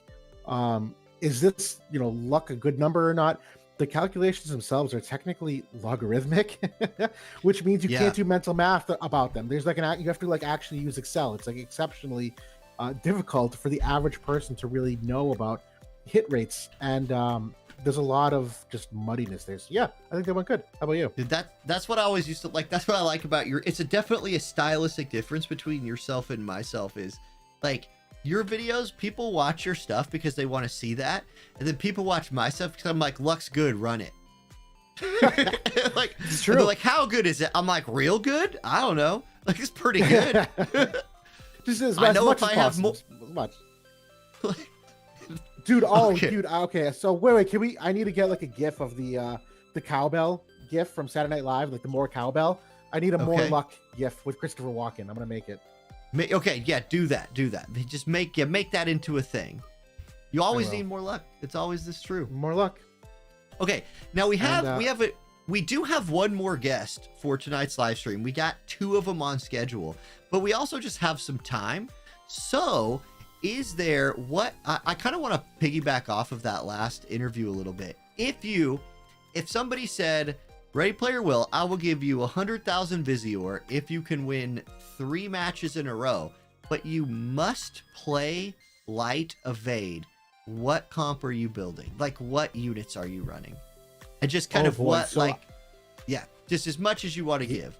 [SPEAKER 2] is this, luck a good number or not? The calculations themselves are technically logarithmic, which means you can't do mental math about them. There's you have to actually use Excel. It's exceptionally difficult for the average person to really know about hit rates, and there's a lot of just muddiness there. So yeah, I think that went good. How about you?
[SPEAKER 1] Dude, that's what I always used to like. That's what I like about it's definitely a stylistic difference between yourself and myself. Is like, your videos, people watch your stuff because they want to see that, and then people watch my stuff because I'm like, luck's good, run it. Like, it's true. They're like, how good is it? I'm like, real good? I don't know. Like, it's pretty good.
[SPEAKER 2] Just as much as possible. Dude, okay. So wait, I need to get like a gif of the cowbell gif from Saturday Night Live, like the more cowbell. I need a more luck gif with Christopher Walken. I'm gonna make it.
[SPEAKER 1] Okay, yeah, do that. Just make that into a thing. You always need more luck. It's always this true.
[SPEAKER 2] More luck.
[SPEAKER 1] Okay, now we do have one more guest for tonight's live stream. We got 2 of them on schedule, but we also just have some time. So, is there what I kind of want to piggyback off of that last interview a little bit. If somebody said, Ready Player Will, I will give you 100,000 Visior if you can win 3 matches in a row, but you must play light evade. What comp are you building? Like, what units are you running? And just kind of just as much as you want to give.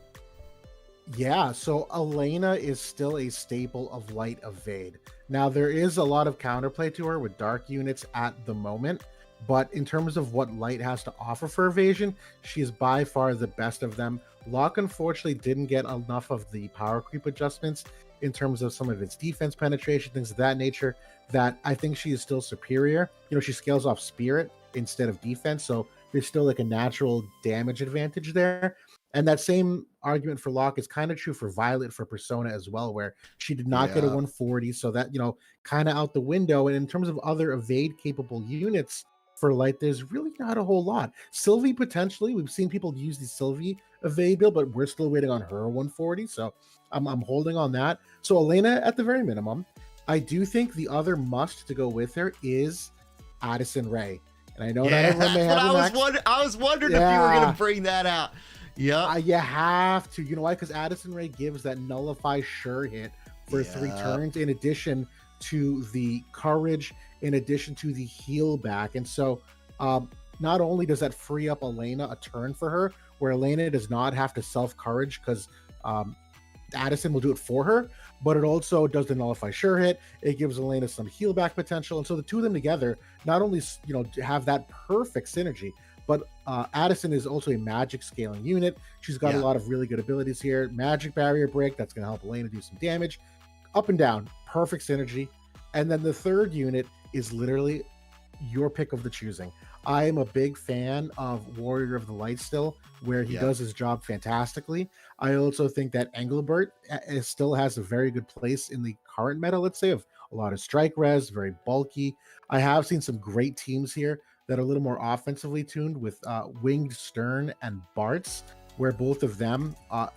[SPEAKER 2] Yeah, so Elena is still a staple of light evade. Now, there is a lot of counterplay to her with dark units at the moment, but in terms of what light has to offer for evasion, she is by far the best of them. Locke, unfortunately, didn't get enough of the power creep adjustments in terms of some of its defense penetration, things of that nature, that I think she is still superior. She scales off spirit instead of defense, so there's still like a natural damage advantage there. And that same argument for Locke is kind of true for Violet for Persona as well, where she did not get a 140, so that, kind of out the window. And in terms of other evade capable units for Light, there's really not a whole lot. Sylvie, potentially, we've seen people use the Sylvie evade build, but we're still waiting on her 140, so I'm holding on that. So Elena at the very minimum. I do think the other must to go with her is Addison Rae. And I know that everyone may have
[SPEAKER 1] I was wondering if you were going to bring that out. Yeah,
[SPEAKER 2] you have to. You know why? Because Addison Rae gives that nullify sure hit for 3 turns, in addition to the courage, in addition to the heal back. And so not only does that free up Elena a turn for her, where Elena does not have to self courage because Addison will do it for her, but it also does the nullify sure hit. It gives Elena some heal back potential. And so the two of them together not only have that perfect synergy, but Addison is also a magic scaling unit. She's got a lot of really good abilities here. Magic barrier break, that's going to help Elena do some damage. Up and down, perfect synergy. And then the third unit is literally your pick of the choosing. I am a big fan of Warrior of the Light still, where he does his job fantastically. I also think that Engelbert still has a very good place in the current meta, let's say, of a lot of strike res, very bulky. I have seen some great teams here that are a little more offensively tuned with Winged Stern and Bartz, where both of them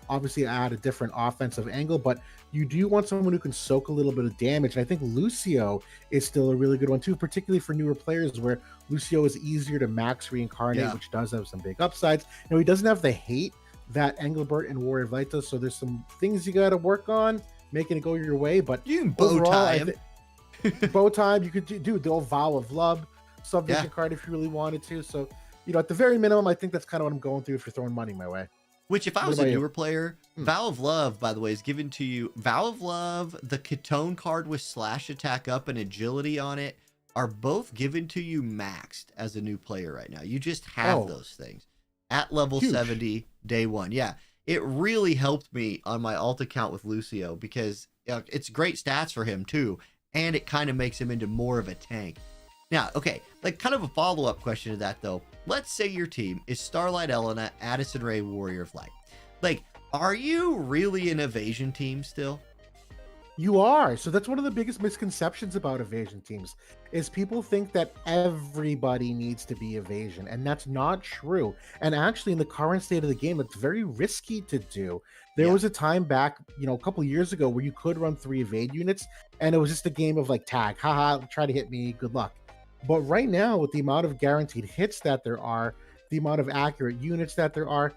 [SPEAKER 2] obviously add a different offensive angle, but you do want someone who can soak a little bit of damage. And I think Lucio is still a really good one too, particularly for newer players, where Lucio is easier to max reincarnate, which does have some big upsides. He doesn't have the hate that Engelbert and Warrior of Light does, so there's some things you got to work on, making it go your way. But
[SPEAKER 1] you can bow tie him.
[SPEAKER 2] Bow tie, you could do the old Vow of Love subvision card if you really wanted to. So, at the very minimum, I think that's kind of what I'm going through if you're throwing money my way.
[SPEAKER 1] Which, if I was a newer player, Vow of Love, by the way, is given to you. Vow of Love, the Ketone card with slash attack up and agility on it are both given to you maxed as a new player right now. You just have those things at level 70, day 1. Yeah, it really helped me on my alt account with Lucio because it's great stats for him too, and it kind of makes him into more of a tank. Now, okay, like kind of a follow-up question to that though. Let's say your team is Starlight Elena, Addison Rae, Warrior of Light. Like, are you really an evasion team still?
[SPEAKER 2] You are. So that's one of the biggest misconceptions about evasion teams, is people think that everybody needs to be evasion, and that's not true. And actually, in the current state of the game, it's very risky to do. There was a time back, a couple of years ago, where you could run 3 evade units, and it was just a game of like tag, haha, try to hit me, good luck. But right now, with the amount of guaranteed hits that there are, the amount of accurate units that there are,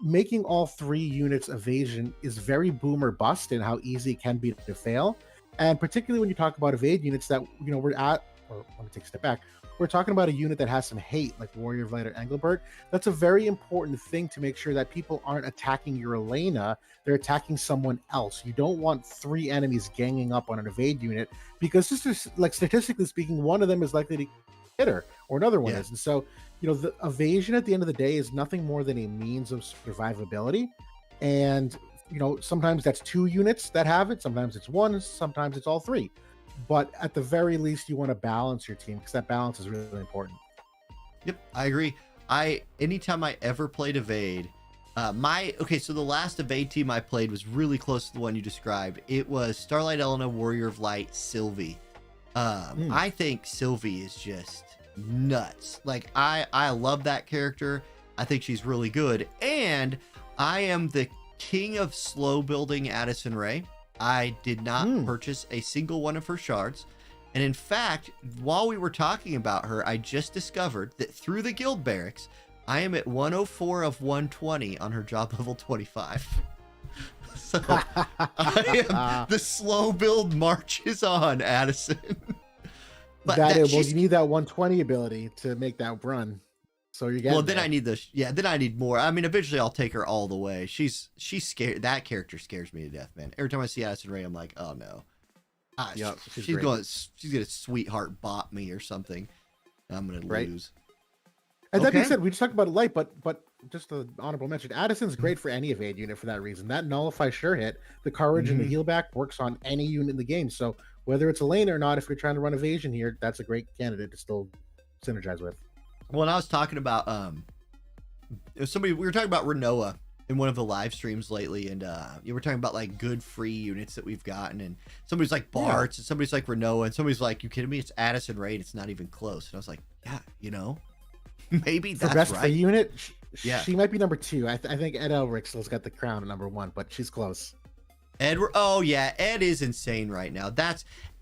[SPEAKER 2] making all 3 units evasion is very boom or bust in how easy it can be to fail. And particularly when you talk about evade units that, we're at, or let me take a step back, we're talking about a unit that has some hate, like Warrior of Light or Engelbert. That's a very important thing to make sure that people aren't attacking your Elena, they're attacking someone else. You don't want 3 enemies ganging up on an evade unit, because just like statistically speaking, one of them is likely to hit her, or another one is. And so, the evasion at the end of the day is nothing more than a means of survivability. And, sometimes that's 2 units that have it, sometimes it's 1, sometimes it's all 3. But at the very least, you want to balance your team, because that balance is really important.
[SPEAKER 1] Yep, I agree. Anytime I ever played evade, so the last evade team I played was really close to the one you described. It was Starlight Elena, Warrior of Light, Sylvie. I think Sylvie is just nuts. Like, I love that character. I think she's really good. And I am the king of slow building Addison Rae. I did not purchase a single one of her shards. And in fact, while we were talking about her, I just discovered that through the guild barracks, I am at 104 of 120 on her job level 25. So I am, the slow build marches on, Addison.
[SPEAKER 2] But you need that 120 ability to make that run. So you're getting
[SPEAKER 1] then I need then I need more. I mean, eventually I'll take her all the way. She's scared. That character scares me to death, man. Every time I see Addison Rae, I'm like, oh no. She's gonna sweetheart bot me or something. I'm gonna lose.
[SPEAKER 2] And that being said, we just talked about Light, but just an honorable mention. Addison's great for any evade unit for that reason. That nullify sure hit, the courage and the heal back works on any unit in the game. So whether it's a lane or not, if you're trying to run evasion here, that's a great candidate to still synergize with.
[SPEAKER 1] Well, and I was talking about we were talking about Renoa in one of the live streams lately, and you were talking about like good free units that we've gotten, and somebody's like Bart's, and somebody's like Renoa, and somebody's like, you kidding me? It's Addison Raid. It's not even close. And I was like, yeah, maybe that's
[SPEAKER 2] the best
[SPEAKER 1] right.
[SPEAKER 2] free unit.
[SPEAKER 1] She
[SPEAKER 2] might be number 2. I think Ed Elric still's got the crown at number 1, but she's close.
[SPEAKER 1] Ed is insane right now.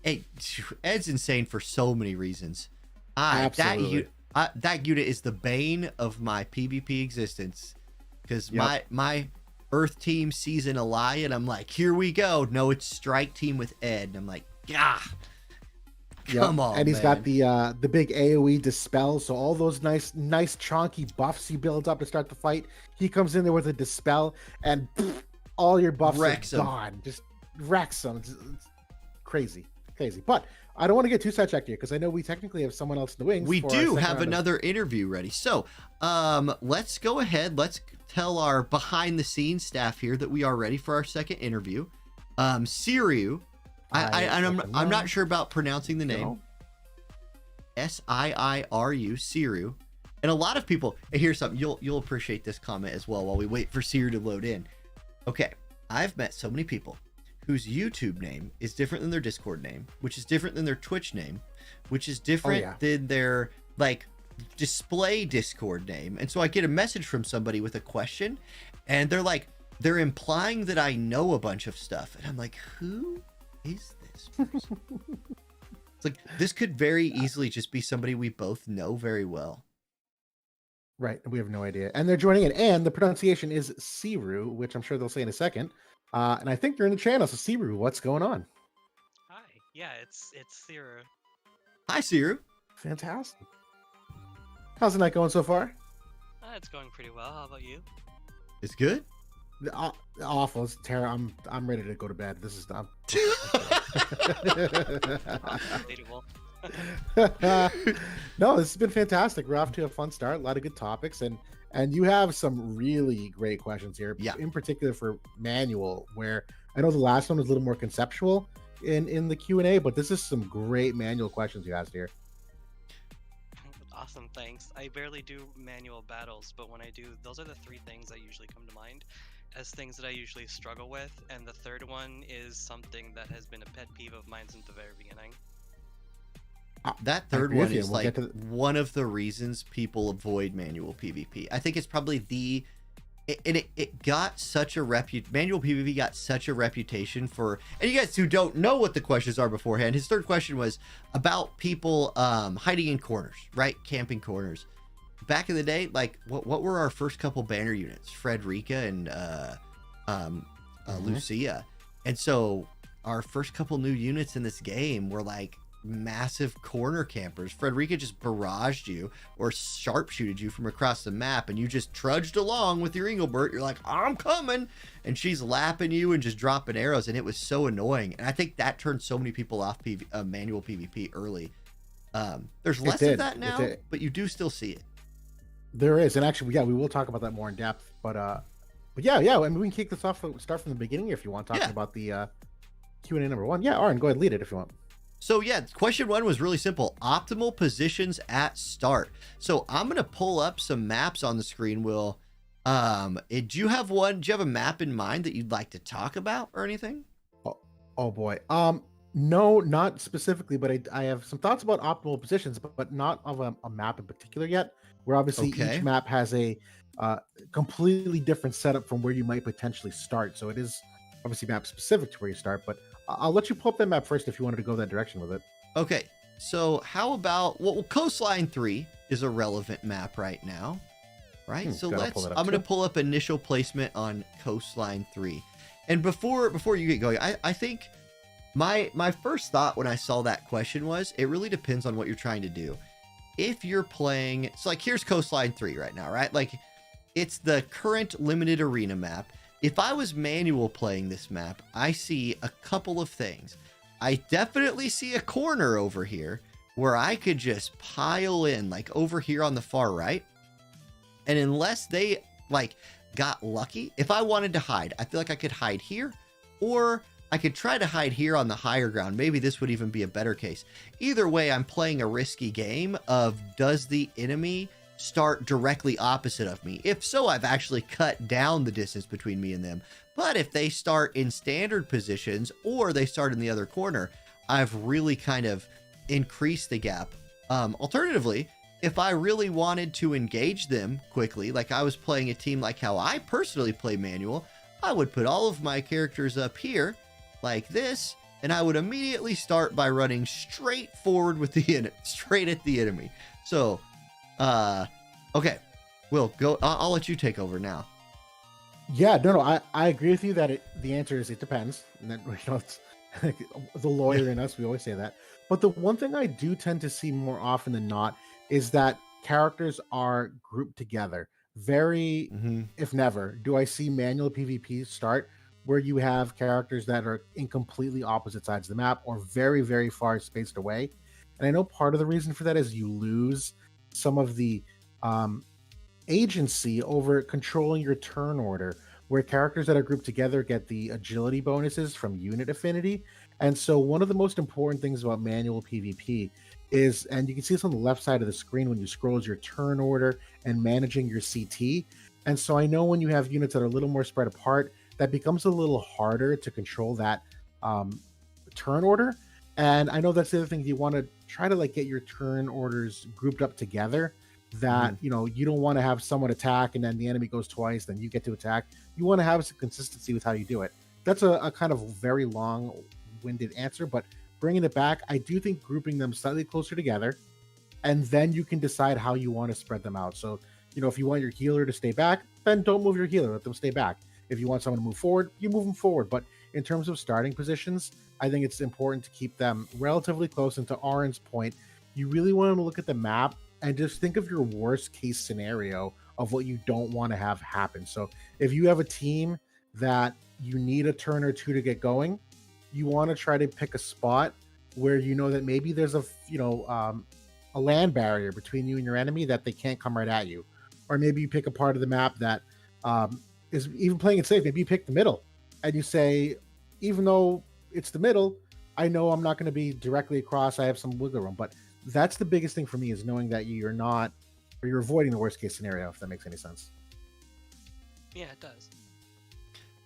[SPEAKER 1] Ed's insane for so many reasons.
[SPEAKER 2] Absolutely.
[SPEAKER 1] That unit is the bane of my PvP existence, because my Earth team sees an ally and I'm like, here we go. No, it's strike team with Ed, and I'm like, come on.
[SPEAKER 2] And he's got the big AoE dispel, so all those nice chonky buffs he builds up to start the fight, he comes in there with a dispel and all your buffs are gone. Just wrecks them. It's crazy. But I don't want to get too sidetracked here, because I know we technically have someone else in the wings.
[SPEAKER 1] We do have another interview ready. So let's go ahead. Let's tell our behind the scenes staff here that we are ready for our second interview. Siriu, I'm not sure about pronouncing the name. Siiru, Siriu. And a lot of people, and here's something, you'll appreciate this comment as well while we wait for Siriu to load in. Okay, I've met so many people whose YouTube name is different than their Discord name, which is different than their Twitch name, which is different than their like display Discord name. And so I get a message from somebody with a question, and they're implying that I know a bunch of stuff. And I'm like, who is this person? It's like, this could very easily just be somebody we both know very well.
[SPEAKER 2] Right. We have no idea. And they're joining in. And the pronunciation is Siru, which I'm sure they'll say in a second. And I think they're in the channel. So Siru, what's going on?
[SPEAKER 4] Hi. Yeah, it's Siru.
[SPEAKER 1] Hi, Siru.
[SPEAKER 2] Fantastic. How's the night going so far?
[SPEAKER 4] It's going pretty well. How about you?
[SPEAKER 1] It's good.
[SPEAKER 2] Awful. It's terrible. I'm ready to go to bed. This is dumb.
[SPEAKER 4] Relatable.
[SPEAKER 2] No, this has been fantastic. We're off to a fun start. A lot of good topics, and you have some really great questions here.
[SPEAKER 1] Yeah.
[SPEAKER 2] In particular for manual, where I know the last one was a little more conceptual in the Q&A, but this is some great manual questions you asked here.
[SPEAKER 4] Awesome, thanks. I barely do manual battles, but when I do, those are the 3 things that usually come to mind as things that I usually struggle with, and the third one is something that has been a pet peeve of mine since the very beginning.
[SPEAKER 1] That third one is like one of the reasons people avoid manual PvP. I think it's probably it got such a manual PvP got such a reputation for, and you guys who don't know what the questions are beforehand, his third question was about people hiding in corners, right? Camping corners. Back in the day, like what were our first couple banner units? Frederica and Lucia. And so our first couple new units in this game were like massive corner campers. Frederica just barraged you or sharpshooted you from across the map, and you just trudged along with your Engelbert. You're like, I'm coming, and she's lapping you and just dropping arrows, and it was so annoying. And I think that turned so many people off manual PvP early. There's less of that now, but you do still see it.
[SPEAKER 2] There is, and actually, we will talk about that more in depth. But yeah, I mean, we can kick this off. Start from the beginning if you want, talking about the Q&A number 1. Yeah, Aaron, go ahead, lead it if you want.
[SPEAKER 1] So yeah, question 1 was really simple. Optimal positions at start. So I'm going to pull up some maps on the screen, Will. Do you have a map in mind that you'd like to talk about or anything?
[SPEAKER 2] Oh boy. No, not specifically, but I have some thoughts about optimal positions, but not of a map in particular yet, where obviously each map has a completely different setup from where you might potentially start. So it is obviously map specific to where you start, but I'll let you pull up that map first if you wanted to go that direction with it.
[SPEAKER 1] Okay, so how about, well, Coastline 3 is a relevant map right now, right? So I'm going to pull up initial placement on Coastline 3. And before you get going, I think my first thought when I saw that question was, it really depends on what you're trying to do. If you're playing, so like here's Coastline 3 right now, right? Like it's the current limited arena map. If I was manual playing this map, I see a couple of things. I definitely see a corner over here where I could just pile in, like over here on the far right. And unless they like got lucky. If I wanted to hide, I feel like I could hide here, or I could try to hide here on the higher ground. Maybe this would even be a better case. Either way, I'm playing a risky game of, does the enemy start directly opposite of me? If so, I've actually cut down the distance between me and them. But if they start in standard positions or they start in the other corner, I've really kind of increased the gap. Alternatively, if I really wanted to engage them quickly, like I was playing a team like how I personally play manual, I would put all of my characters up here like this, and I would immediately start by running straight forward with the straight at the enemy. So, okay, Will, go. I'll let you take over now.
[SPEAKER 2] Yeah, no, I agree with you that the answer is it depends. And then, it's the lawyer in us, we always say that. But the one thing I do tend to see more often than not is that characters are grouped together. Very, if never, do I see manual PvP start where you have characters that are in completely opposite sides of the map or very, very far spaced away. And I know part of the reason for that is you lose some of the agency over controlling your turn order, where characters that are grouped together get the agility bonuses from unit affinity. And so one of the most important things about manual PvP is, and you can see this on the left side of the screen when you scroll, is your turn order and managing your CT. And so I know when you have units that are a little more spread apart, that becomes a little harder to control that turn order. And I know that's the other thing, you want to try to like get your turn orders grouped up together, that you know, you don't want to have someone attack and then the enemy goes twice, then you get to attack. You want to have some consistency with how you do it. That's a kind of very long-winded answer, but bringing it back, I do think grouping them slightly closer together, and then you can decide how you want to spread them out. So, you know, if you want your healer to stay back, then don't move your healer, let them stay back. If you want someone to move forward, you move them forward. But in terms of starting positions, I think it's important to keep them relatively close. And to Aaron's point, you really want to look at the map and just think of your worst case scenario of what you don't want to have happen. So if you have a team that you need a turn or two to get going, you want to try to pick a spot where you know that maybe there's a land barrier between you and your enemy that they can't come right at you. Or maybe you pick a part of the map that is even playing it safe. Maybe you pick the middle and you say, even though it's the middle, I know I'm not going to be directly across. I have some wiggle room. But that's the biggest thing for me, is knowing that you're not, or you're avoiding the worst case scenario, if that makes any sense.
[SPEAKER 4] Yeah, it does.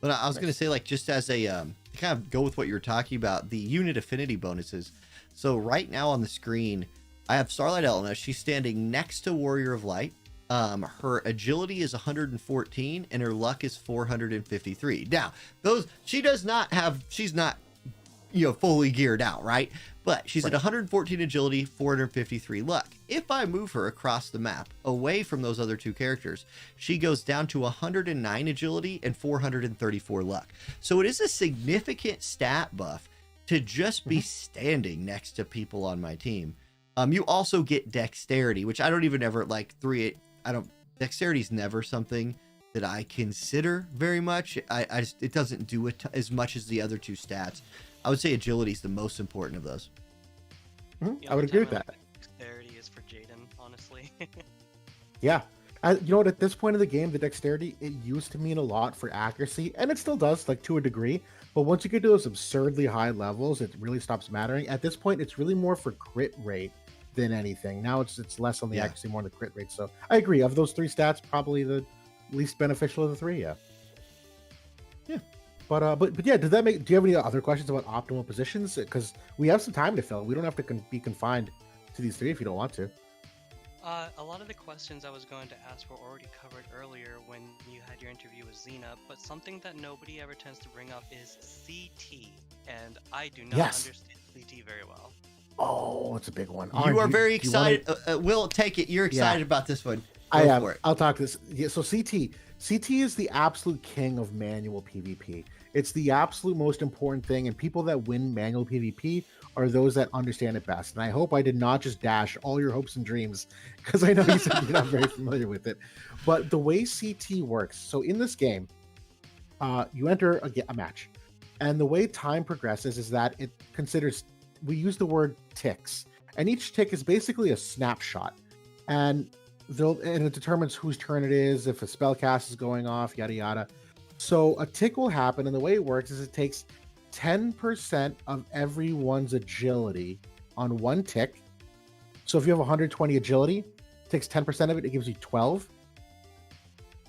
[SPEAKER 1] But I was going to say, like, just as a to kind of go with what you were talking about, the unit affinity bonuses. So right now on the screen, I have Starlight Elena. She's standing next to Warrior of Light. Her agility is 114 and her luck is 453. Now, she's not, fully geared out, right? But she's at 114 agility, 453 luck. If I move her across the map away from those other two characters, she goes down to 109 agility and 434 luck. So it is a significant stat buff to just be standing next to people on my team. You also get dexterity, which I don't even ever dexterity is never something that I consider very much. It doesn't do it as much as the other two stats. I would say agility is the most important of those.
[SPEAKER 2] I would agree with that.
[SPEAKER 4] Dexterity is for Jaden, honestly.
[SPEAKER 2] Yeah. You know what? At this point of the game, the dexterity, it used to mean a lot for accuracy, and it still does, like to a degree. But once you get to those absurdly high levels, it really stops mattering. At this point, it's really more for crit rate than anything. Now it's less on the accuracy, more on the crit rate. So I agree. Of those three stats, probably the least beneficial of the three. Yeah. But yeah, do you have any other questions about optimal positions? Because we have some time to fill. We don't have to be confined to these three if you don't want to.
[SPEAKER 4] A lot of the questions I was going to ask were already covered earlier when you had your interview with Xena, but something that nobody ever tends to bring up is CT, and I do not understand CT very well.
[SPEAKER 2] Oh, it's a big one.
[SPEAKER 1] You are very excited. Will, take it. You're excited about this one.
[SPEAKER 2] I am. I'll talk this. Yeah, so CT is the absolute king of manual PvP. It's the absolute most important thing, and people that win manual PvP are those that understand it best. And I hope I did not just dash all your hopes and dreams, because I know you said you're not very familiar with it. But the way CT works, so in this game, you enter a match, and the way time progresses is that it considers, we use the word ticks, and each tick is basically a snapshot. And and it determines whose turn it is, if a spell cast is going off, yada yada. So a tick will happen, and the way it works is it takes 10% of everyone's agility on one tick. So if you have 120 agility, it takes 10% of it, it gives you 12.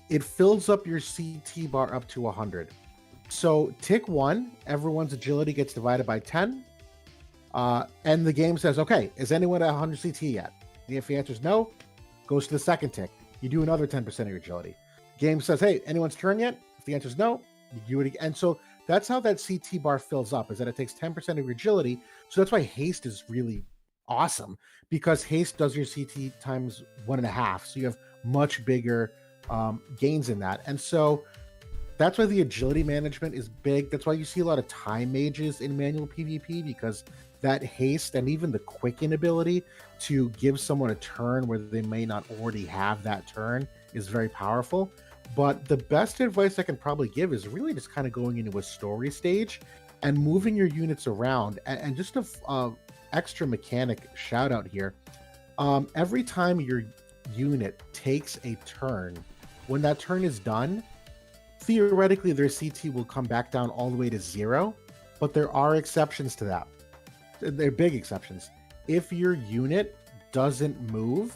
[SPEAKER 2] It fills up your CT bar up to 100. So tick 1, everyone's agility gets divided by 10. And the game says, okay, is anyone at 100 CT yet? If the answer is no, goes to the second tick. You do another 10% of your agility. Game says, hey, anyone's turn yet? If the answer is no, you do it again. And so that's how that CT bar fills up, is that it takes 10% of your agility. So that's why haste is really awesome, because haste does your CT times 1.5. So you have much bigger gains in that. And so that's why the agility management is big. That's why you see a lot of time mages in manual PvP, because that haste and even the quicken ability to give someone a turn where they may not already have that turn is very powerful. But the best advice I can probably give is really just kind of going into a story stage and moving your units around. And just a extra mechanic shout out here. Every time your unit takes a turn, when that turn is done, theoretically their CT will come back down all the way to 0, but there are exceptions to that. They're big exceptions. If your unit doesn't move,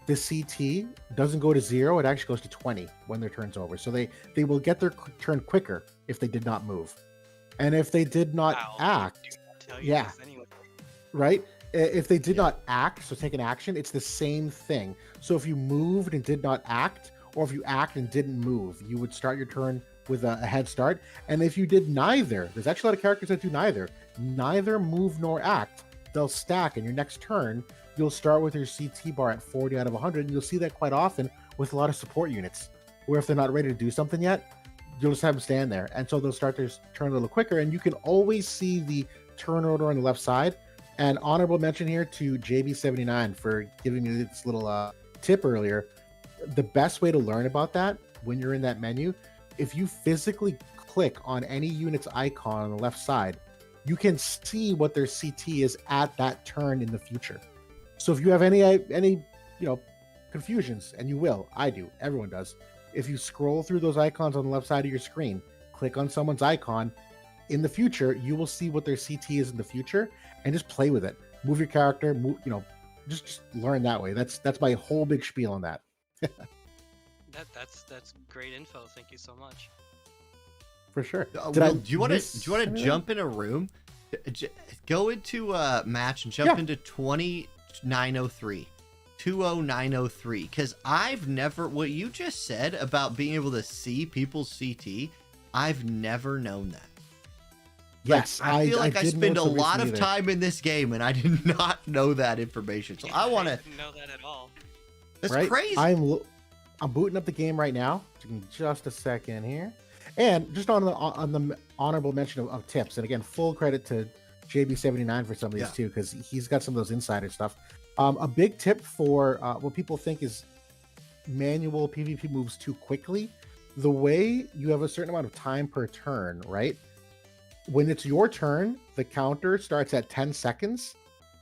[SPEAKER 2] the CT doesn't go to 0, it actually goes to 20 when their turn's over. So they will get their turn quicker if they did not move. And if they did not act, right? If they did not act, so take an action, it's the same thing. So if you moved and did not act, or if you act and didn't move, you would start your turn with a head start. And if you did neither, there's actually a lot of characters that do neither move nor act, they'll stack, and your next turn, you'll start with your CT bar at 40 out of 100, and you'll see that quite often with a lot of support units, where if they're not ready to do something yet, you'll just have them stand there. And so they'll start their turn a little quicker, and you can always see the turn order on the left side. And honorable mention here to JB79 for giving me this little tip earlier. The best way to learn about that, when you're in that menu, if you physically click on any unit's icon on the left side, you can see what their CT is at that turn in the future. So if you have any confusions, and you will, I do, everyone does, if you scroll through those icons on the left side of your screen, click on someone's icon, in the future, you will see what their CT is in the future, and just play with it. Move your character, just learn that way. That's my whole big spiel on that.
[SPEAKER 4] That's great info. Thank you so much.
[SPEAKER 2] For sure.
[SPEAKER 1] Do you want to jump in a room? Go into a match and jump into 20903. 20903. Because I've never, what you just said about being able to see people's CT, I've never known that.
[SPEAKER 2] Yes,
[SPEAKER 1] I feel like I spend a lot of time in this game, and I did not know that information. So I want to
[SPEAKER 4] know that at all.
[SPEAKER 1] That's crazy.
[SPEAKER 2] I'm booting up the game right now. Just a second here. And just on the honorable mention of tips, and again, full credit to JB79 for some of these too, because he's got some of those insider stuff. A big tip for what people think is manual PvP moves too quickly. The way you have a certain amount of time per turn, right? When it's your turn, the counter starts at 10 seconds.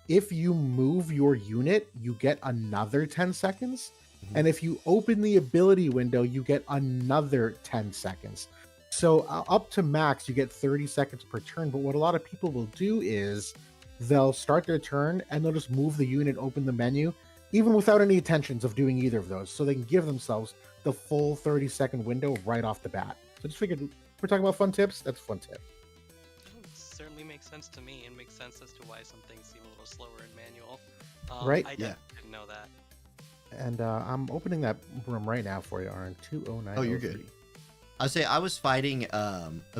[SPEAKER 2] If you move your unit, you get another 10 seconds. And if you open the ability window, you get another 10 seconds. So up to max, you get 30 seconds per turn. But what a lot of people will do is they'll start their turn and they'll just move the unit, open the menu, even without any intentions of doing either of those. So they can give themselves the full 30-second window right off the bat. So just figured, we're talking about fun tips. That's a fun tip.
[SPEAKER 4] It certainly makes sense to me, and makes sense as to why some things seem a little slower in manual.
[SPEAKER 2] Right?
[SPEAKER 4] I didn't know that.
[SPEAKER 2] And I'm opening that room right now for you, Aaron. 20903.
[SPEAKER 1] Oh, you're good. I'll say I was fighting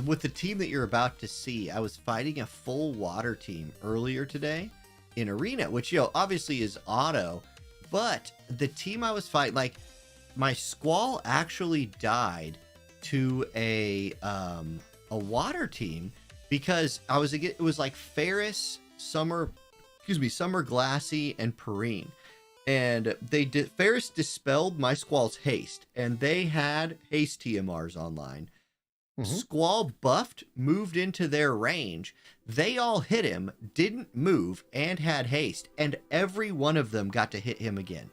[SPEAKER 1] with the team that you're about to see. I was fighting a full water team earlier today in arena, which obviously is auto. But the team I was fighting, like my Squall actually died to a water team because it was like Ferris, Summer Glassy, and Perrine. And Ferris dispelled my Squall's haste, and they had haste TMRs online. Squall buffed, moved into their range. They all hit him, didn't move, and had haste, and every one of them got to hit him again.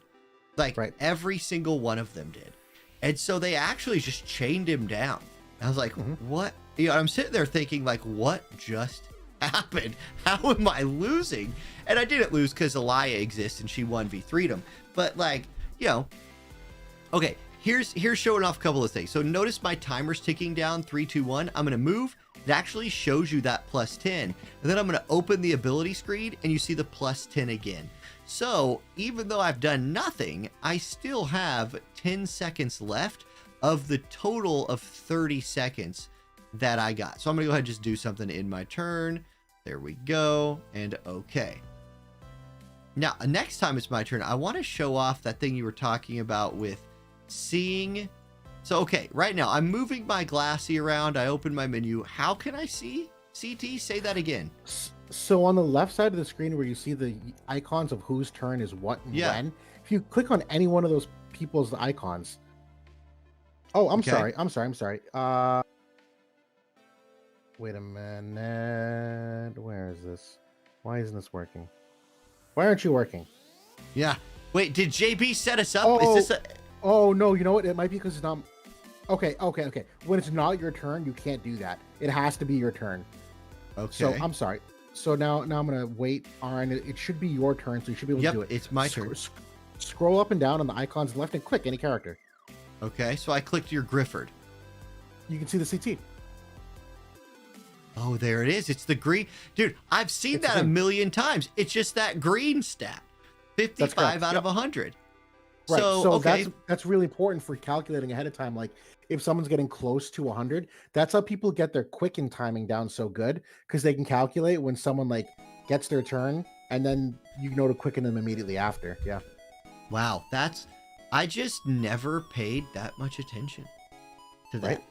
[SPEAKER 1] Like every single one of them did. And so they actually just chained him down. I was like, what? You know, I'm sitting there thinking like, what just happened? How am I losing? And I didn't lose because Alaya exists and she 1v3'd him. But like, you know, okay, here's showing off a couple of things. So notice my timer's ticking down, 3, 2, 1. I'm going to move. It actually shows you that +10. And then I'm going to open the ability screen and you see the +10 again. So even though I've done nothing, I still have 10 seconds left of the total of 30 seconds that I got. So I'm going to go ahead and just do something in my turn. There we go. And okay. Now, next time it's my turn, I want to show off that thing you were talking about with seeing. So, okay, right now I'm moving my glassy around. I open my menu. How can I see? CT, say that again.
[SPEAKER 2] So on the left side of the screen where you see the icons of whose turn is what and when, if you click on any one of those people's icons. Oh, I'm sorry. Wait a minute. Where is this? Why isn't this working? Why aren't you working?
[SPEAKER 1] Yeah. Wait, did JB set us up?
[SPEAKER 2] Oh,
[SPEAKER 1] is this a...
[SPEAKER 2] Oh, no, you know what? It might be because it's not... Okay. When it's not your turn, you can't do that. It has to be your turn.
[SPEAKER 1] Okay.
[SPEAKER 2] So, I'm sorry. So now I'm going to wait on it. It should be your turn, so you should be able to do it.
[SPEAKER 1] It's my turn.
[SPEAKER 2] Scroll up and down on the icons left and click any character.
[SPEAKER 1] Okay, so I clicked your Grifford.
[SPEAKER 2] You can see the CT.
[SPEAKER 1] Oh, there it is. It's the green. Dude, I've seen that a million times. It's just that green stat. 55 out of 100.
[SPEAKER 2] Right. So
[SPEAKER 1] okay.
[SPEAKER 2] that's really important for calculating ahead of time. Like if someone's getting close to 100, that's how people get their quicken timing down so good, because they can calculate when someone like gets their turn and then you know to quicken them immediately after. Yeah.
[SPEAKER 1] Wow. I just never paid that much attention to that.
[SPEAKER 2] Right.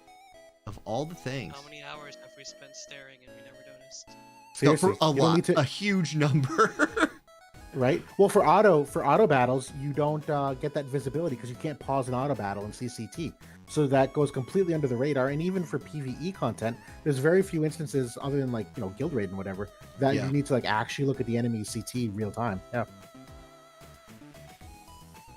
[SPEAKER 1] Of all the things.
[SPEAKER 4] How many hours have we spent staring and we never noticed?
[SPEAKER 2] Seriously,
[SPEAKER 1] no, for a lot, a huge number.
[SPEAKER 2] Right. Well, for auto battles, you don't get that visibility because you can't pause an auto battle in CCT. So that goes completely under the radar. And even for PvE content, there's very few instances other than like, you know, guild raid and whatever, that you need to like actually look at the enemy CT real time. Yeah.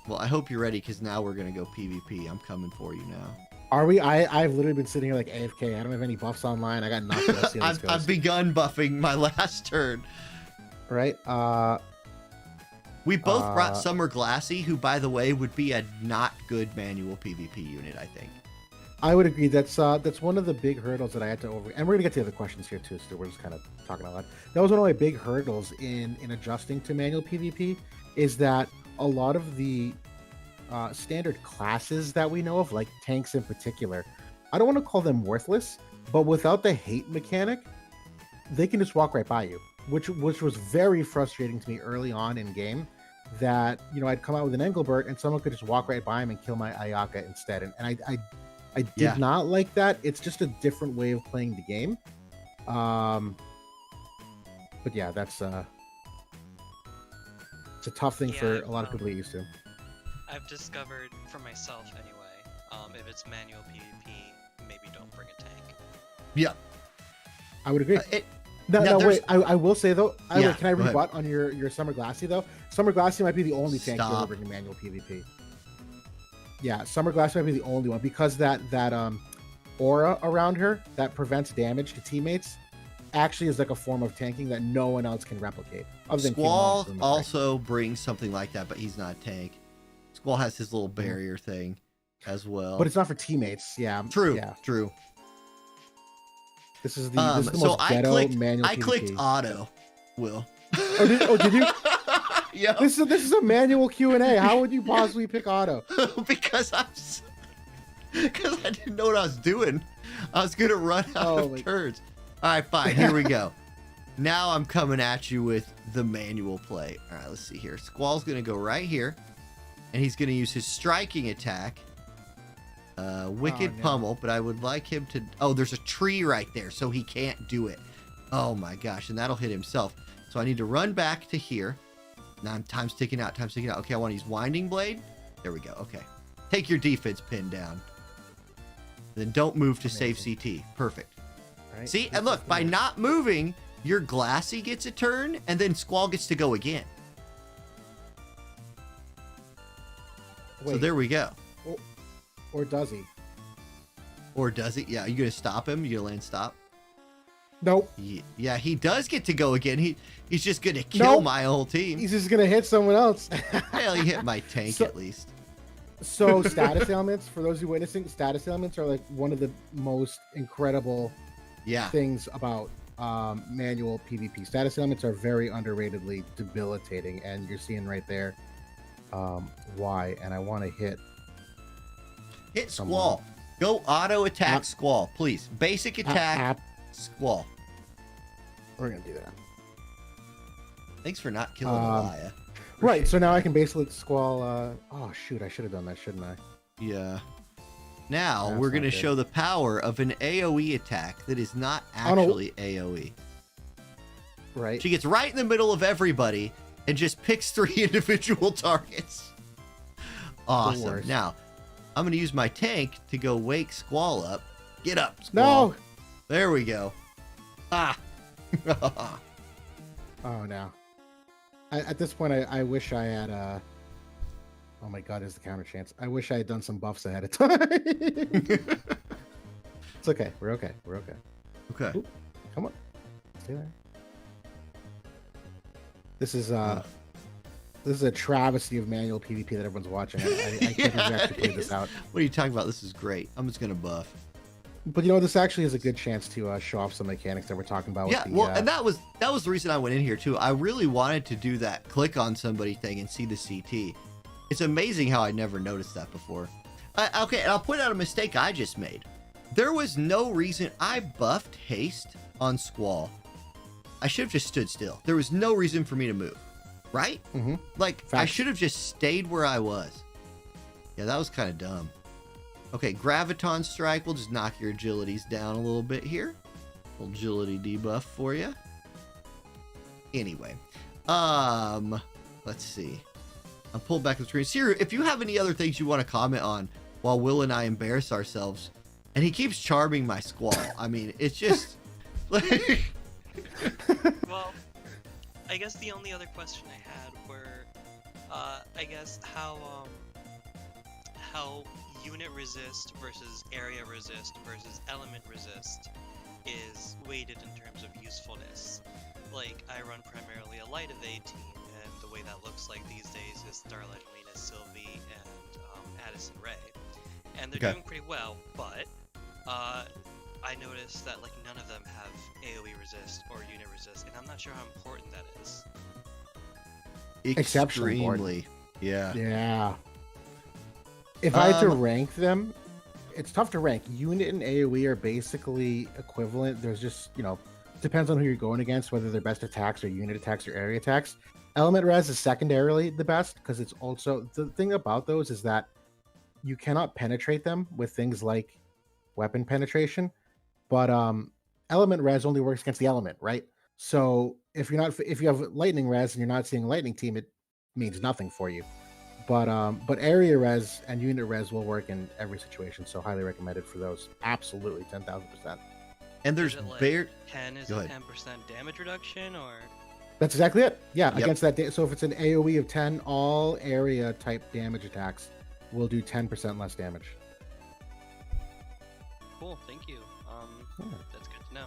[SPEAKER 1] Well, I hope you're ready because now we're going to go PvP. I'm coming for you now.
[SPEAKER 2] Are we? I've literally been sitting here like AFK. I don't have any buffs online. I got nothing. Let's see how this goes.
[SPEAKER 1] I've begun buffing my last turn.
[SPEAKER 2] Right.
[SPEAKER 1] We both brought Summer Glassy, who, by the way, would be a not good manual PvP unit, I think.
[SPEAKER 2] I would agree. That's one of the big hurdles that I had to over. And we're gonna get to the other questions here too. So we're just kind of talking out loud. That was one of my big hurdles in adjusting to manual PvP. Is that a lot of the standard classes that we know of, like tanks in particular, I don't want to call them worthless, but without the hate mechanic, they can just walk right by you, which was very frustrating to me early on in game. That, you know, I'd come out with an Engelbert and someone could just walk right by him and kill my Ayaka instead, and I did not like that. It's just a different way of playing the game. But yeah, that's it's a tough thing for a lot of people to get used to.
[SPEAKER 4] I've discovered for myself anyway, if it's manual PvP, maybe don't bring a tank.
[SPEAKER 1] Yeah,
[SPEAKER 2] I would agree. No, wait. I will say though. Can I rebut on your Summer Glassy though? Summer Glassy might be the only tank you'll ever bring in manual PvP. Yeah, Summer Glassy might be the only one because that aura around her that prevents damage to teammates actually is like a form of tanking that no one else can replicate. Other than
[SPEAKER 1] Squall also brings something like that, but he's not a tank. Squall has his little barrier thing as well,
[SPEAKER 2] but it's not for teammates. Yeah,
[SPEAKER 1] true.
[SPEAKER 2] Yeah.
[SPEAKER 1] True.
[SPEAKER 2] This is the most ghetto manual.
[SPEAKER 1] I clicked auto. Will.
[SPEAKER 2] Oh, did you?
[SPEAKER 1] Yeah.
[SPEAKER 2] This is a manual Q&A. How would you possibly pick auto?
[SPEAKER 1] because I didn't know what I was doing. I was gonna run out of turns. All right, fine. Here we go. Now I'm coming at you with the manual play. All right, let's see here. Squall's gonna go right here, and he's gonna use his striking attack. Wicked Pummel, but I would like him to... Oh, there's a tree right there, so he can't do it. Oh my gosh, and that'll hit himself. So I need to run back to here. Now time's ticking out, Okay, I want to use Winding Blade. There we go, okay. Take your defense pin down. Then don't move to save CT. Perfect. Right. See, and look, by not moving, your Glassy gets a turn, and then Squall gets to go again.
[SPEAKER 2] Wait.
[SPEAKER 1] So there we go.
[SPEAKER 2] Or does he?
[SPEAKER 1] Or does he? Yeah, you gonna stop him? You gonna land stop?
[SPEAKER 2] Nope.
[SPEAKER 1] Yeah, he does get to go again. He's just gonna kill my whole team.
[SPEAKER 2] He's just gonna hit someone else.
[SPEAKER 1] Hell, he hit my tank at least.
[SPEAKER 2] So status ailments, for those who witnessing, status ailments are like one of the most incredible things about manual PvP. Status ailments are very underratedly debilitating, and you're seeing right there why. And I want to hit
[SPEAKER 1] Squall. Go auto attack Squall, please. Basic attack Squall.
[SPEAKER 2] We're gonna do that.
[SPEAKER 1] Thanks for not killing Elia.
[SPEAKER 2] Right, so now I can basically Squall. Oh shoot, I should have done that, shouldn't I?
[SPEAKER 1] Yeah. Now we're gonna show the power of an AOE attack that is not actually AOE.
[SPEAKER 2] Right.
[SPEAKER 1] She gets right in the middle of everybody and just picks 3 individual targets. Awesome. Now, I'm going to use my tank to go wake Squall up. Get up, Squall.
[SPEAKER 2] No.
[SPEAKER 1] There we go. Ah.
[SPEAKER 2] Oh, no. At this point, I wish I had... Oh, my God, there's the counter chance. I wish I had done some buffs ahead of time. It's okay. We're okay. We're okay.
[SPEAKER 1] Okay.
[SPEAKER 2] Ooh, come on. Stay there. This is a travesty of manual PvP that everyone's watching. I can't believe we actually played this out.
[SPEAKER 1] What are you talking about? This is great. I'm just gonna buff.
[SPEAKER 2] But you know, this actually is a good chance to show off some mechanics that we're talking about.
[SPEAKER 1] Yeah,
[SPEAKER 2] with the,
[SPEAKER 1] well, and that was the reason I went in here too. I really wanted to do that click on somebody thing and see the CT. It's amazing how I never noticed that before. Okay, and I'll point out a mistake I just made. There was no reason I buffed haste on Squall. I should have just stood still. There was no reason for me to move, right?
[SPEAKER 2] Mm-hmm.
[SPEAKER 1] Like, I should have just stayed where I was. Yeah, that was kind of dumb. Okay, Graviton Strike. We'll just knock your agilities down a little bit here. Little agility debuff for you. Anyway, let's see. I'm pulled back the screen. Siru, if you have any other things you want to comment on while Will and I embarrass ourselves, and he keeps charming my Squall. I mean, it's just like...
[SPEAKER 4] Well, I guess the only other question I had were, I guess how unit resist versus area resist versus element resist is weighted in terms of usefulness. Like, I run primarily a light of A team, and the way that looks like these days is Starlight, Lena, Sylvie, and Addison Ray, and they're doing pretty well. But I noticed that like none of them have AoE resist or unit resist, and I'm not sure how important that is.
[SPEAKER 1] Extremely. Yeah.
[SPEAKER 2] Yeah. If I had to rank them, it's tough to rank. Unit and AoE are basically equivalent. There's just, depends on who you're going against, whether they're best attacks or unit attacks or area attacks. Element res is secondarily the best because it's also, the thing about those is that you cannot penetrate them with things like weapon penetration, but element res only works against the element, right? So if you have lightning res and you're not seeing a lightning team, it means nothing for you. But area res and unit res will work in every situation, so highly recommended for those. Absolutely, 10,000%.
[SPEAKER 1] And there's
[SPEAKER 4] 10 is a 10% damage reduction, or
[SPEAKER 2] that's exactly it. Yeah, against that. So if it's an AoE of 10, all area type damage attacks will do 10% less damage.
[SPEAKER 4] Cool, thank you. That's good to know.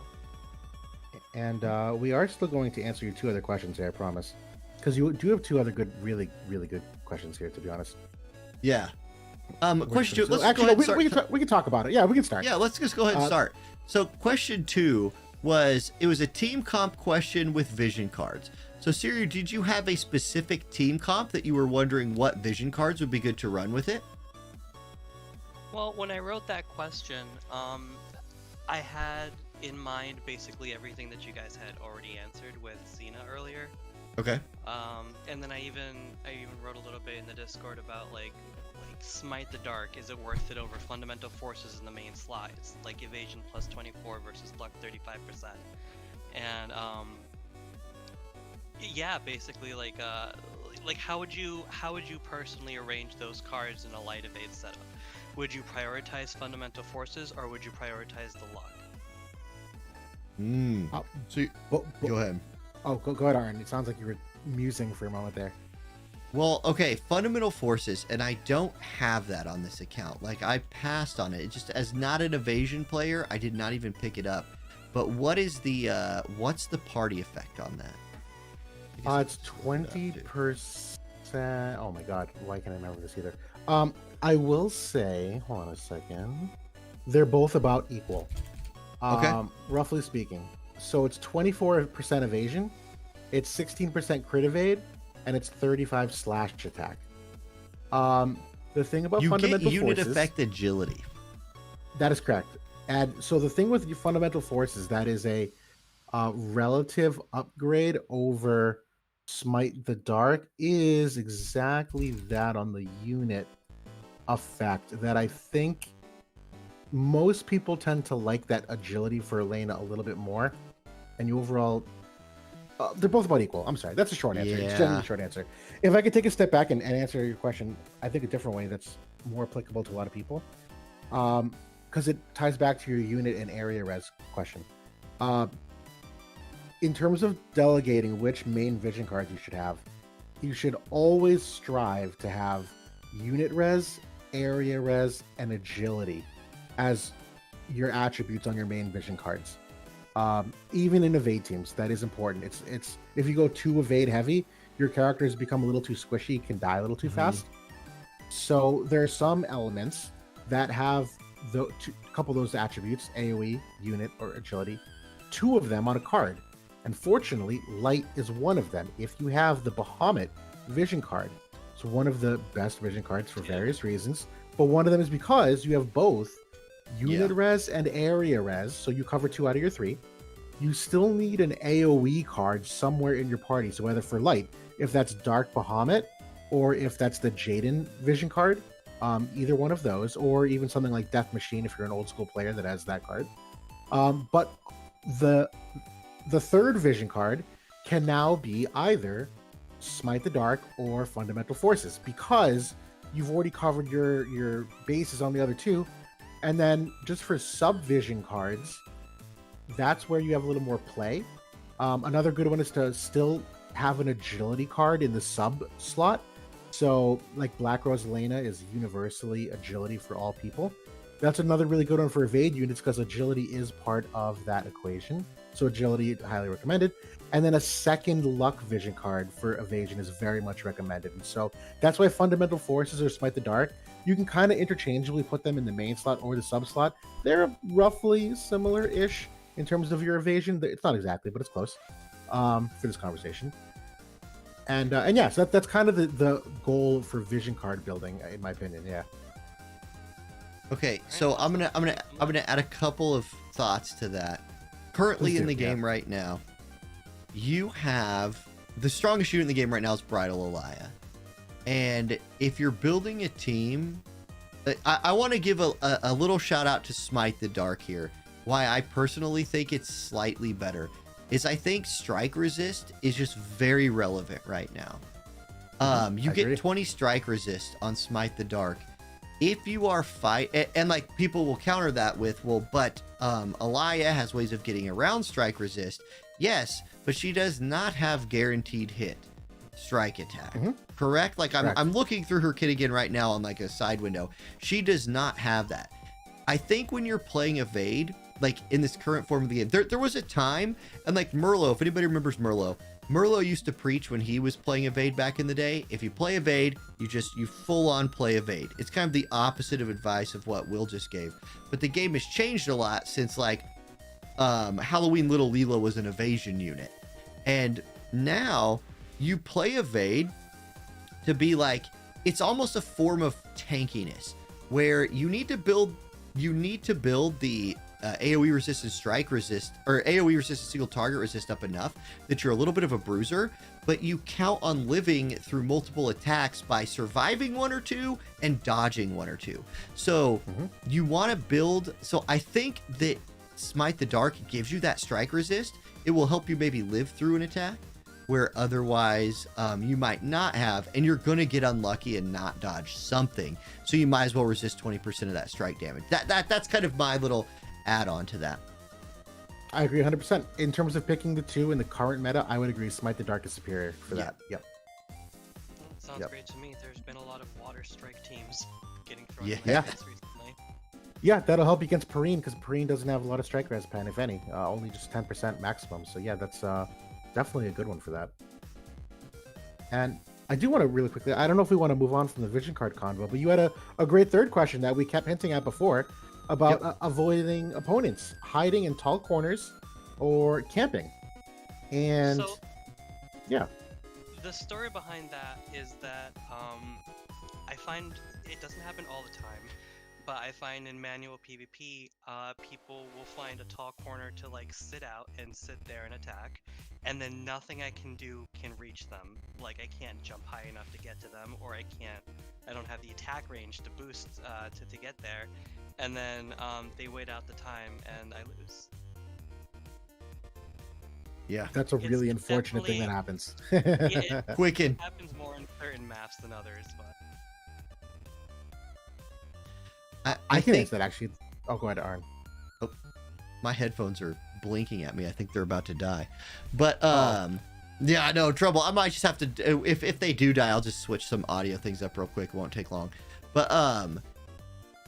[SPEAKER 2] And we are still going to answer your 2 other questions here, I promise. Because you do have 2 other good, really, really good questions here, to be honest.
[SPEAKER 1] Yeah. Question 2.
[SPEAKER 2] We can talk about it. Yeah, we can start.
[SPEAKER 1] Yeah, let's just go ahead and start. So question 2 was, it was a team comp question with vision cards. So Siru, did you have a specific team comp that you were wondering what vision cards would be good to run with it?
[SPEAKER 4] Well, when I wrote that question, I had in mind basically everything that you guys had already answered with Xena earlier.
[SPEAKER 1] Okay.
[SPEAKER 4] And then I even wrote a little bit in the Discord about like Smite the Dark. Is it worth it over Fundamental Forces in the main slides? Like Evasion plus 24 versus Luck 35%. And yeah, basically like how would you personally arrange those cards in a light evade setup? Would you prioritize Fundamental Forces or would you prioritize the Luck?
[SPEAKER 1] So go ahead.
[SPEAKER 2] Oh, go ahead, Arn. It sounds like you were musing for a moment there.
[SPEAKER 1] Well, okay, fundamental forces, and I don't have that on this account. Like, I passed on it. It just, as not an evasion player, I did not even pick it up. But what's the party effect on that?
[SPEAKER 2] It's 20%. Oh my god, why can't I remember this either? I will say, hold on a second. They're both about equal.
[SPEAKER 1] Okay.
[SPEAKER 2] Roughly speaking. So it's 24% evasion, it's 16% crit evade, and it's 35 slash attack. The thing about fundamental
[SPEAKER 1] unit
[SPEAKER 2] forces,
[SPEAKER 1] effect agility.
[SPEAKER 2] That is correct. And so the thing with your fundamental forces, that is a relative upgrade over Smite the Dark, is exactly that on the unit effect, that I think most people tend to like that agility for Elena a little bit more. And you overall, they're both about equal. I'm sorry, that's a short answer.
[SPEAKER 1] Yeah.
[SPEAKER 2] It's generally a short answer. If I could take a step back and answer your question, I think a different way that's more applicable to a lot of people, because it ties back to your unit and area res question. In terms of delegating which main vision cards you should always strive to have unit res, area res, and agility as your attributes on your main vision cards. Even in evade teams, that is important. It's if you go too evade heavy, your characters become a little too squishy, can die a little too fast. So there are some elements that have a couple of those attributes, AoE, unit, or agility, 2 of them on a card. And fortunately, light is one of them. If you have the Bahamut vision card, it's one of the best vision cards for various reasons, but one of them is because you have both unit res and area res, so you cover 2 out of your 3. You still need an AoE card somewhere in your party. So whether for light, if that's Dark Bahamut, or if that's the Jaden vision card, either one of those, or even something like Death Machine if you're an old school player that has that card. But the third vision card can now be either Smite the Dark or Fundamental Forces, because you've already covered your bases on the other 2. And then just for sub-vision cards, that's where you have a little more play. Another good one is to still have an agility card in the sub slot. So like Black Rose Lena is universally agility for all people. That's another really good one for evade units, because agility is part of that equation. So agility, highly recommended. And then a second luck vision card for evasion is very much recommended. And so that's why Fundamental Forces or Smite the Dark, you can kind of interchangeably put them in the main slot or the sub slot. They're roughly similar-ish in terms of your evasion. It's not exactly, but it's close for this conversation. And yeah, so that's kind of the goal for vision card building, in my opinion. Yeah.
[SPEAKER 1] Okay, so I'm gonna add a couple of thoughts to that. Currently in the game right now, you have the strongest unit in the game right now is Bridal Elia. And if you're building a team, I want to give a little shout out to Smite the Dark here. Why I personally think it's slightly better is I think strike resist is just very relevant right now. You get 20 strike resist on Smite the Dark. If you are and like people will counter that with, well, but Elia has ways of getting around strike resist. Yes, but she does not have guaranteed hit strike attack. Correct? Like I'm looking through her kit again right now on like a side window. She does not have that. I think when you're playing evade, like in this current form of the game, there was a time, and like Merlo, if anybody remembers Merlo used to preach when he was playing evade back in the day, if you play evade, you full on play evade. It's kind of the opposite of advice of what Will just gave. But the game has changed a lot since like Halloween Little Leela was an evasion unit. And now you play evade to be like, it's almost a form of tankiness where you need to build the AoE resist and strike resist, or AoE resist and single target resist up enough that you're a little bit of a bruiser, but you count on living through multiple attacks by surviving 1 or 2 and dodging 1 or 2. So you want to build, so I think that Smite the Dark gives you that strike resist. It will help you maybe live through an attack where otherwise you might not have, and you're going to get unlucky and not dodge something. So you might as well resist 20% of that strike damage. That's kind of my little add-on to that.
[SPEAKER 2] I agree 100%. In terms of picking the 2 in the current meta, I would agree Smite the Dark is superior for that. Yep.
[SPEAKER 4] sounds great to me. There's been a lot of water strike teams getting thrown
[SPEAKER 1] Yeah.
[SPEAKER 4] in my face recently.
[SPEAKER 2] Yeah, that'll help you against Perrine, because Perrine doesn't have a lot of strike res pen, if any. Only just 10% maximum. So yeah, that's definitely a good one for that. And I do want to really quickly, I don't know if we want to move on from the vision card convo, but you had a great third question that we kept hinting at before about avoiding opponents, hiding in tall corners or camping. And
[SPEAKER 4] So,
[SPEAKER 2] yeah.
[SPEAKER 4] the story behind that is that I find it doesn't happen all the time, but I find in manual PvP, people will find a tall corner to like sit out and sit there and attack, and then nothing I can do can reach them. Like I can't jump high enough to get to them, or I don't have the attack range to boost to get there, and then they wait out the time and I lose.
[SPEAKER 1] Yeah.
[SPEAKER 2] That's a really unfortunate thing that happens.
[SPEAKER 4] It
[SPEAKER 1] Quicken.
[SPEAKER 4] happens more in certain maps than others, but
[SPEAKER 2] I can
[SPEAKER 1] think
[SPEAKER 2] answer that actually. Oh, go ahead, Arn.
[SPEAKER 1] my headphones are blinking at me. I think they're about to die. But yeah, no trouble. I might just have to, if they do die, I'll just switch some audio things up real quick. It won't take long. But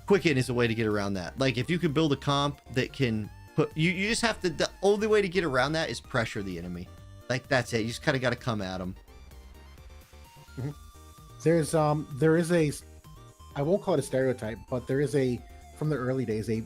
[SPEAKER 1] Quicken is a way to get around that. Like if you could build a comp that can put you just have to, the only way to get around that is pressure the enemy. Like that's it. You just kind of got to come at them.
[SPEAKER 2] There is a, I won't call it a stereotype, but there is a, from the early days, a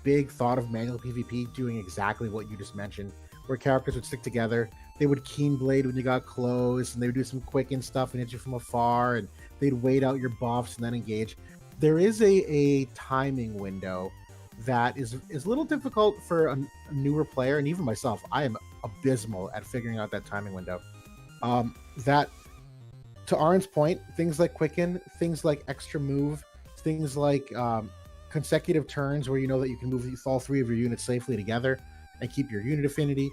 [SPEAKER 2] big thought of manual PvP doing exactly what you just mentioned, where characters would stick together. They would keen blade when you got close, and they would do some quicken stuff and hit you from afar, and they'd wait out your buffs and then engage. There is a timing window that is a little difficult for a newer player, and even myself, I am abysmal at figuring out that timing window. That, to Arn's point, things like quicken, things like extra move, things like consecutive turns where you know that you can move all three of your units safely together and keep your unit affinity.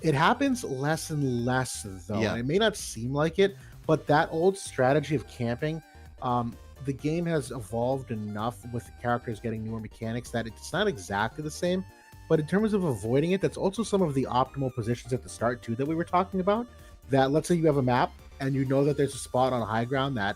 [SPEAKER 2] It happens less and less though.
[SPEAKER 1] Yeah.
[SPEAKER 2] And it may not seem like it, but that old strategy of camping, the game has evolved enough with the characters getting newer mechanics that it's not exactly the same. But in terms of avoiding it, that's also some of the optimal positions at the start too that we were talking about. That let's say you have a map and you know that there's a spot on high ground that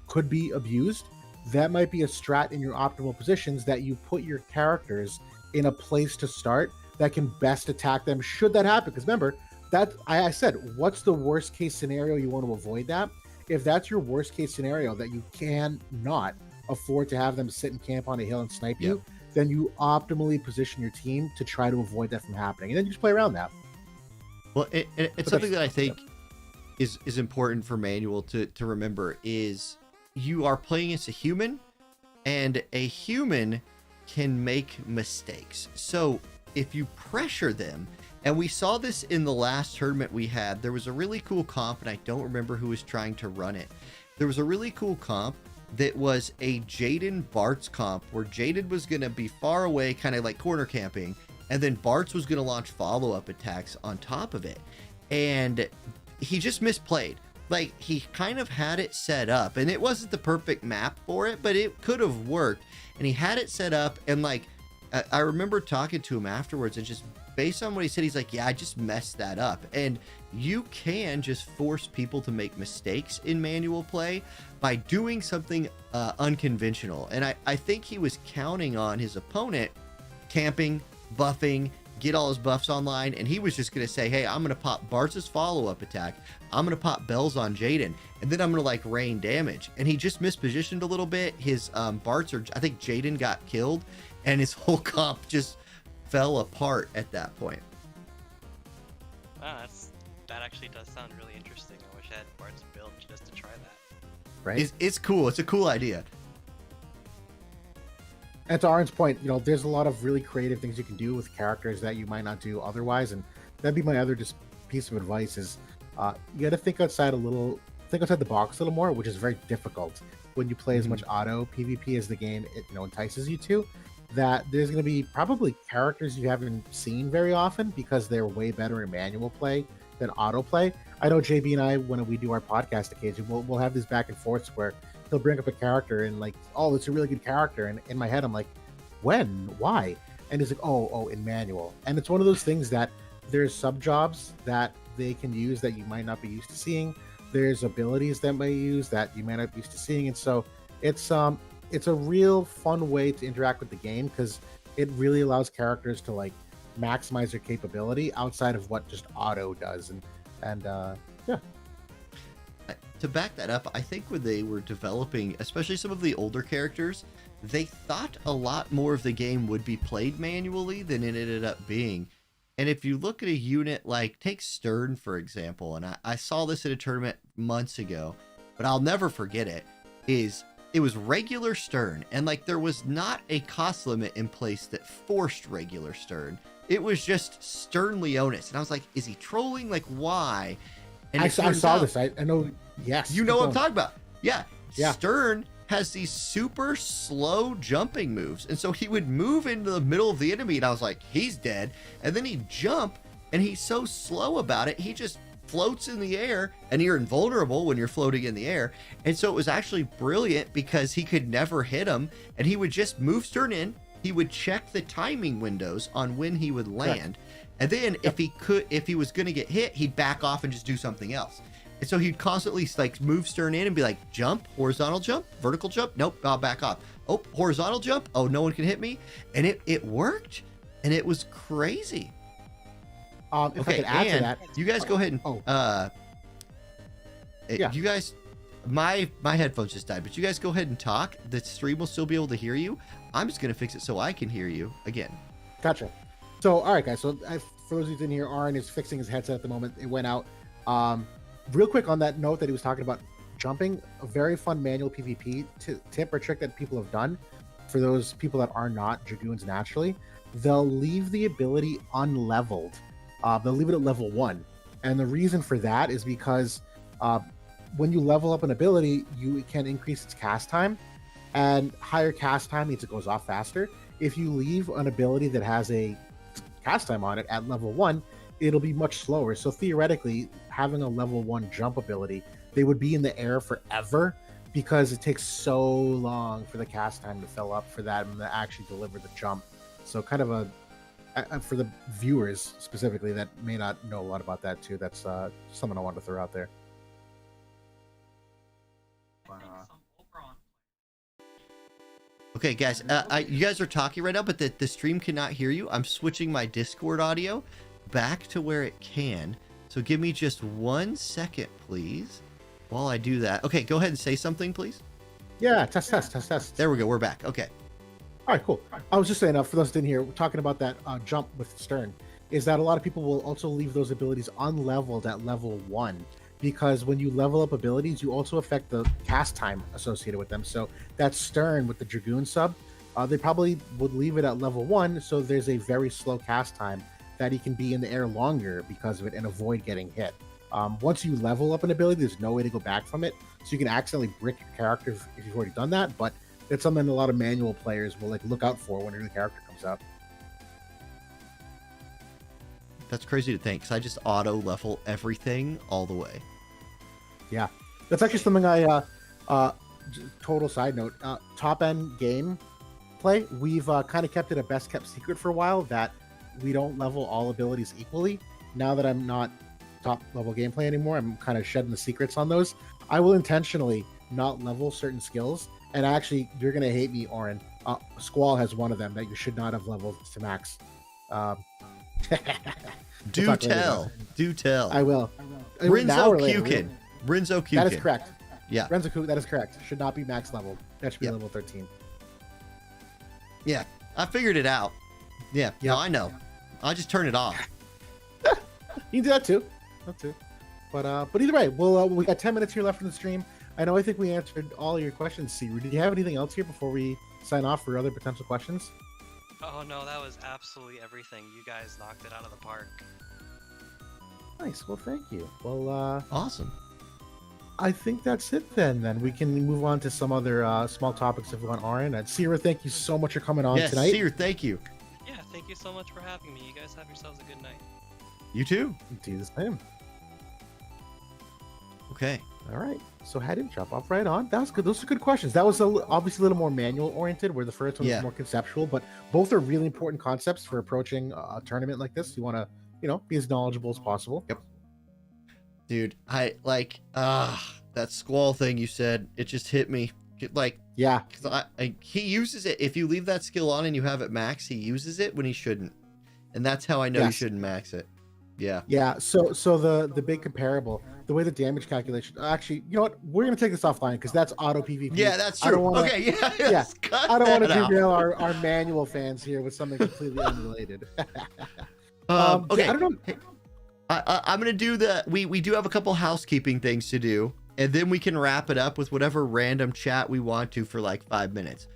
[SPEAKER 2] could be abused. That might be a strat in your optimal positions that you put your characters in a place to start that can best attack them should that happen. Because remember, that I said, what's the worst case scenario you want to avoid that? If that's your worst case scenario that you cannot afford to have them sit and camp on a hill and snipe you, then you optimally position your team to try to avoid that from happening. And then you just play around that.
[SPEAKER 1] Well, it's something that I think is important for manual to remember is you are playing as a human, and a human can make mistakes. So if you pressure them, and we saw this in the last tournament we had, there was a really cool comp, and I don't remember who was trying to run it. There was a really cool comp that was a Jaden Bartz comp, where Jaden was going to be far away, kind of like corner camping, and then Bartz was going to launch follow-up attacks on top of it. And he just misplayed. Like, he kind of had it set up, and it wasn't the perfect map for it, but it could have worked. And he had it set up, and like, I remember talking to him afterwards, and just based on what he said, he's like, yeah, I just messed that up. And you can just force people to make mistakes in manual play by doing something unconventional. And I think he was counting on his opponent camping, buffing, get all his buffs online, and he was just going to say, hey, I'm going to pop Bartz's follow-up attack, I'm going to pop Bells on Jaden, and then I'm going to like rain damage. And he just mispositioned a little bit. His Bartz, or I think Jaden, got killed, and his whole comp just fell apart at that point.
[SPEAKER 4] Wow, that actually does sound really interesting. I wish I had Bart's build just to try that.
[SPEAKER 2] Right?
[SPEAKER 1] It's cool. It's a cool idea.
[SPEAKER 2] And to Arn's point, you know, there's a lot of really creative things you can do with characters that you might not do otherwise. And that'd be my other just piece of advice is you got to think outside the box a little more, which is very difficult when you play as much auto PvP as the game entices you to. That there's going to be probably characters you haven't seen very often because they're way better in manual play than auto play. I know JB and I, when we do our podcast occasionally, we'll have these back and forths where he'll bring up a character and like, oh, it's a really good character. And in my head, I'm like, when? Why? And he's like, oh, in manual. And it's one of those things that there's sub jobs that they can use that you might not be used to seeing. there's abilities that may use that you may not be used to seeing, and so it's a real fun way to interact with the game because it really allows characters to like maximize their capability outside of what just auto does, and yeah.
[SPEAKER 1] To back that up, I think when they were developing, especially some of the older characters, they thought a lot more of the game would be played manually than it ended up being. And if you look at a unit like, take Stern, for example, and I saw this at a tournament months ago, but I'll never forget it, it was regular Stern, and like there was not a cost limit in place that forced regular Stern. It was just Stern Leonis. And I was like, is he trolling? Like, why? And
[SPEAKER 2] I saw this. I know. Yes.
[SPEAKER 1] You know what I'm talking about. Yeah.
[SPEAKER 2] Yeah.
[SPEAKER 1] Stern has these super slow jumping moves. And so he would move into the middle of the enemy, and I was like, he's dead. And then he'd jump, and he's so slow about it, he just floats in the air, and you're invulnerable when you're floating in the air. And so it was actually brilliant because he could never hit him, and he would just move Stern in. He would check the timing windows on when he would land. And then if he was going to get hit, he'd back off and just do something else. And so he'd constantly like move Stern in and be like, jump, horizontal jump, vertical jump. Nope, I'll back off. Oh, horizontal jump. Oh, no one can hit me. And it worked. And it was crazy.
[SPEAKER 2] If I could add to that,
[SPEAKER 1] you guys go ahead and you guys, my headphones just died, but you guys go ahead and talk. The stream will still be able to hear you. I'm just going to fix it so I can hear you again.
[SPEAKER 2] Gotcha. So, all right, guys. So, for those who didn't hear, Aaron is fixing his headset at the moment. It went out. Real quick on that note that he was talking about jumping, a very fun manual PvP tip or trick that people have done for those people that are not Dragoons naturally. They'll leave the ability unleveled. They'll leave it at level 1. And the reason for that is because when you level up an ability, you can increase its cast time. And higher cast time means it goes off faster. If you leave an ability that has a cast time on it at level 1, it'll be much slower. So theoretically, having a level 1 jump ability, they would be in the air forever because it takes so long for the cast time to fill up for that and to actually deliver the jump. So kind of for the viewers specifically that may not know a lot about that too, that's something I wanted to throw out there.
[SPEAKER 1] Okay, guys, you guys are talking right now, but the stream cannot hear you. I'm switching my Discord audio back to where it can. So give me just 1 second, please, while I do that. Okay, go ahead and say something, please.
[SPEAKER 2] Yeah, test.
[SPEAKER 1] There we go. We're back. Okay.
[SPEAKER 2] All right, cool. I was just saying, for those who didn't hear, we're talking about that jump with Stern, is that a lot of people will also leave those abilities unleveled at level 1. Because when you level up abilities, you also affect the cast time associated with them. So that Stern with the Dragoon sub, they probably would leave it at level 1, so there's a very slow cast time that he can be in the air longer because of it and avoid getting hit. Once you level up an ability, there's no way to go back from it. So you can accidentally brick your character if you've already done that, but it's something a lot of manual players will like look out for when a new character comes out.
[SPEAKER 1] That's crazy to think, because I just auto level everything all the way.
[SPEAKER 2] Yeah, that's actually something I total side note, top end game play, we've kind of kept it a best kept secret for a while that we don't level all abilities equally. Now that I'm not top level gameplay anymore, I'm kind of shedding the secrets on those. I will intentionally not level certain skills, and actually you're gonna hate me, Oren. Squall has one of them that you should not have leveled to max.
[SPEAKER 1] Do tell.
[SPEAKER 2] I will.
[SPEAKER 1] Renzo Kukin. Renzo Kukin.
[SPEAKER 2] That is correct.
[SPEAKER 1] Yeah.
[SPEAKER 2] Renzo Kukin, that is correct. Should not be max leveled. That should be level 13.
[SPEAKER 1] Yeah, I figured it out. Yeah, no, I know. I just turn it off.
[SPEAKER 2] You can do that too. That too. But either way, we got 10 minutes here left in the stream. I think we answered all your questions, Searu. Did you have anything else here before we sign off for other potential questions?
[SPEAKER 4] Oh no, that was absolutely everything. You guys knocked it out of the park.
[SPEAKER 2] Nice. Well, thank you. Well,
[SPEAKER 1] awesome.
[SPEAKER 2] I think that's it then. We can move on to some other small topics if we want, Aaron. And Searu, thank you so much for coming on tonight.
[SPEAKER 1] Searu, thank you.
[SPEAKER 4] Yeah, thank you so much for having me. You guys have yourselves a good night.
[SPEAKER 1] You too.
[SPEAKER 2] Do the same.
[SPEAKER 1] Okay.
[SPEAKER 2] All right. So how did jump off right on? That was good. Those are good questions. That was obviously a little more manual oriented, where the first one was more conceptual, but both are really important concepts for approaching a tournament like this. You want to, be as knowledgeable as possible.
[SPEAKER 1] Yep. Dude, I like that Squall thing you said. It just hit me. Like,
[SPEAKER 2] yeah,
[SPEAKER 1] because he uses it. If you leave that skill on and you have it max, he uses it when he shouldn't, and that's how I know you shouldn't max it. Yeah.
[SPEAKER 2] Yeah. So the big comparable, the way the damage calculation. Actually, you know what? We're gonna take this offline because that's auto PvP.
[SPEAKER 1] Yeah, that's true. Okay. Yeah.
[SPEAKER 2] Yeah. I don't want to derail our manual fans here with something completely unrelated.
[SPEAKER 1] Okay.
[SPEAKER 2] I don't know.
[SPEAKER 1] Hey, I'm gonna do we do have a couple housekeeping things to do, and then we can wrap it up with whatever random chat we want to for like 5 minutes.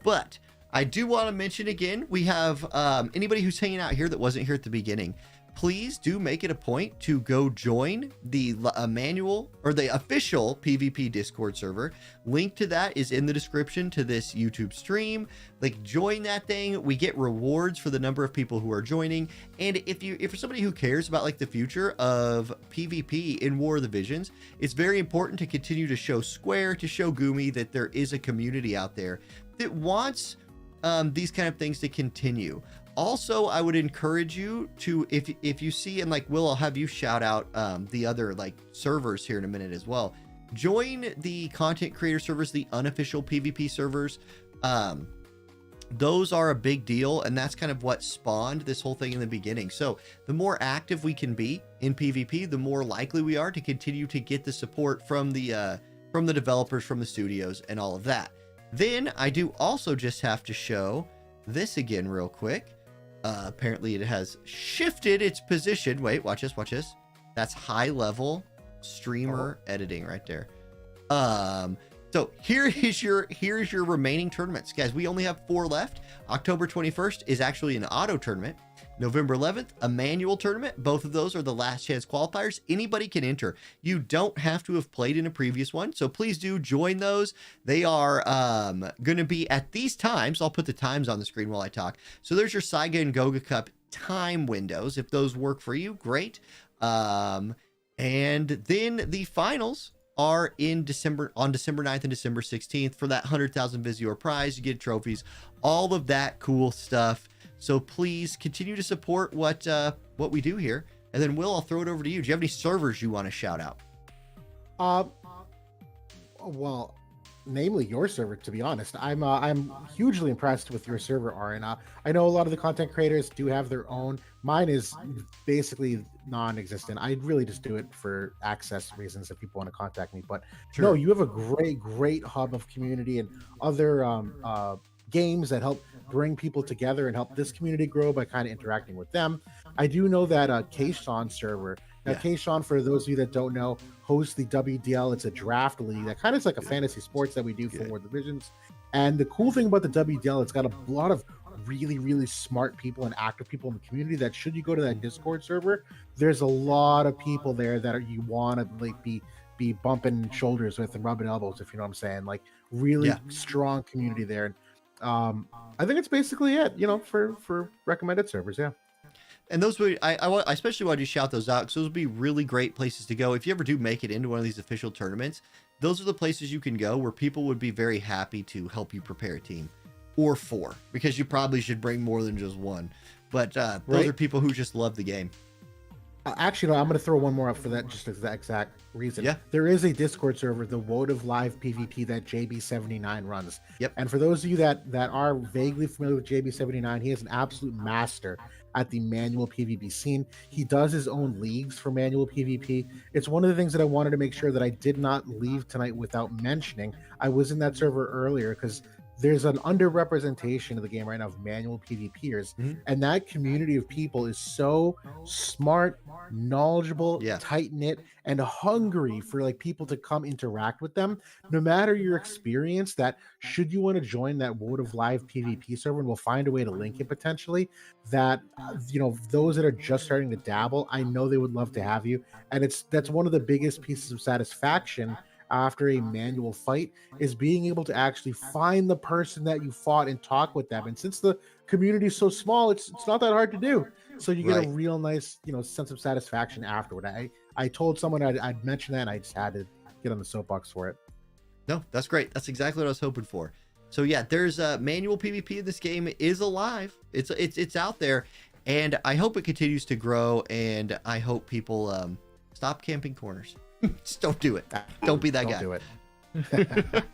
[SPEAKER 1] But I do want to mention again, we have anybody who's hanging out here that wasn't here at the beginning, please do make it a point to go join the manual or the official PvP Discord server. Link to that is in the description to this YouTube stream. Like, join that thing. We get rewards for the number of people who are joining. And if you're somebody who cares about like the future of PvP in War of the Visions, it's very important to continue to show Square, to show Gumi that there is a community out there that wants these kind of things to continue. Also, I would encourage you to, if you see, and like Will, I'll have you shout out the other like servers here in a minute as well. Join the content creator servers, the unofficial PvP servers. Those are a big deal, and that's kind of what spawned this whole thing in the beginning. So the more active we can be in PvP, the more likely we are to continue to get the support from the developers, from the studios, and all of that. Then I do also just have to show this again real quick. Apparently it has shifted its position. Wait, watch this, watch this. That's high level streamer editing right there. So here's your remaining tournaments, guys. We only have 4 left. October 21st is actually an auto tournament. November 11th, a manual tournament. Both of those are the last chance qualifiers. Anybody can enter. You don't have to have played in a previous one, so please do join those. They are going to be at these times. I'll put the times on the screen while I talk. So there's your Saiga and Goga Cup time windows. If those work for you, great. And then the finals are on December 9th and December 16th for that 100,000 Visior prize. You get trophies, all of that cool stuff. So please continue to support what we do here. And then Will, I'll throw it over to you. Do you have any servers you want to shout out?
[SPEAKER 2] Well, namely your server, to be honest. I'm hugely impressed with your server, Aaron. I know a lot of the content creators do have their own. Mine is basically non-existent. I really just do it for access reasons if people want to contact me. But no, you have a great hub of community and other games that help bring people together and help this community grow by kind of interacting with them. I do know that Kayshawn server. Now, Kayshawn, for those of you that don't know, hosts the WDL. It's a draft league that kind of is like a fantasy sports that we do for War Divisions. And the cool thing about the WDL, it's got a lot of really smart people and active people in the community that should you go to that Discord server, there's a lot of people there that you want to like be bumping shoulders with and rubbing elbows, if you know what I'm saying. Like really strong community there. And I think it's basically it, for recommended servers. Yeah.
[SPEAKER 1] And those would, I especially want you to shout those out because those would be really great places to go. If you ever do make it into one of these official tournaments, those are the places you can go where people would be very happy to help you prepare a team, or 4, because you probably should bring more than just 1. But those are people who just love the game.
[SPEAKER 2] Actually, no, I'm going to throw one more up for that, just as the exact reason. Yeah. There is a Discord server, the WoTV Live PvP, that JB79 runs. Yep. And for those of you that are vaguely familiar with JB79, he is an absolute master at the manual PvP scene. He does his own leagues for manual PvP. It's one of the things that I wanted to make sure that I did not leave tonight without mentioning. I was in that server earlier because there's an underrepresentation of the game right now of manual PvPers, and that community of people is so smart, knowledgeable, tight-knit, and hungry for like people to come interact with them. No matter your experience, that should you want to join that WoTV Live PvP server, and we'll find a way to link it potentially, that those that are just starting to dabble, I know they would love to have you. And that's one of the biggest pieces of satisfaction after a manual fight, is being able to actually find the person that you fought and talk with them. And since the community is so small, it's not that hard to do. So you get a real nice, sense of satisfaction afterward. I told someone I'd mention that, and I just had to get on the soapbox for it.
[SPEAKER 1] No, that's great. That's exactly what I was hoping for. So yeah, there's a manual PvP in this game is alive. It's out there, and I hope it continues to grow, and I hope people Stop camping corners. Just don't do it. Don't be that guy.
[SPEAKER 2] Don't do it.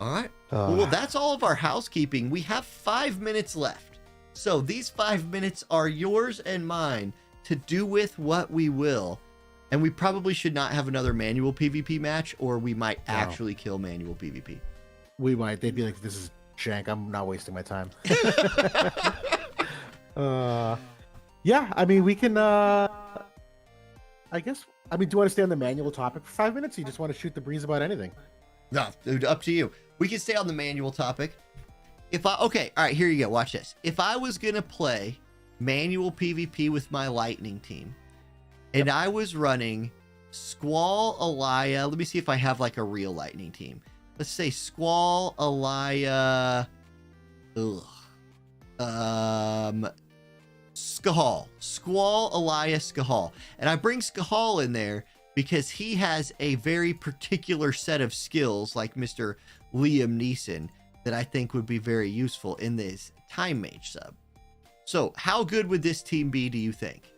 [SPEAKER 1] All right. Well, that's all of our housekeeping. We have 5 minutes left. So these 5 minutes are yours and mine to do with what we will. And we probably should not have another manual PvP match, or we might actually kill manual PvP.
[SPEAKER 2] We might. They'd be like, this is jank. I'm not wasting my time. Yeah, I mean, we can, I guess, I mean, do you want to stay on the manual topic for 5 minutes? Or you just want to shoot the breeze about anything?
[SPEAKER 1] No, dude, up to you. We can stay on the manual topic. Okay, all right, here you go. Watch this. If I was going to play manual PvP with my Lightning team, and I was running Squall, Alaya, let me see if I have like a real Lightning team. Let's say Squall, Alaya, Squall, Alaya, Squall. And I bring Squall in there because he has a very particular set of skills, like Mr. Liam Neeson, that I think would be very useful in this Time Mage sub. So how good would this team be, do you think?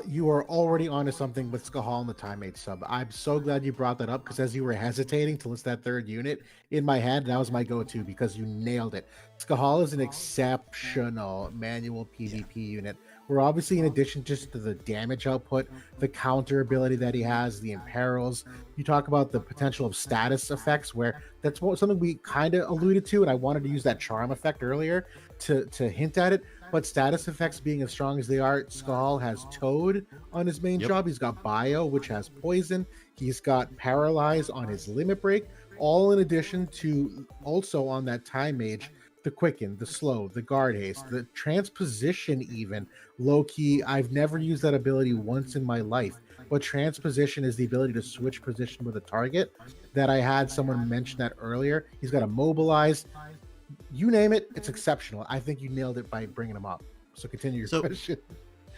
[SPEAKER 2] You are already onto something with Squall and the Time Mage sub. I'm so glad you brought that up, because as you were hesitating to list that third unit, in my head, that was my go-to, because you nailed it. Squall is an exceptional manual PvP unit. We're obviously, in addition just to the damage output, the counter ability that he has, the imperils. You talk about the potential of status effects, where that's something we kind of alluded to, and I wanted to use that charm effect earlier to hint at it. But status effects being as strong as they are, Squall has Toad on his main job. He's got Bio, which has Poison. He's got Paralyze on his Limit Break, all in addition to also on that Time Mage, the Quicken, the Slow, the Guard Haste, the Transposition even. Low-key, I've never used that ability once in my life, but Transposition is the ability to switch position with a target that I had someone mention that earlier. He's got Immobilize. You name it, it's exceptional. I think you nailed it by bringing him up. So continue your question.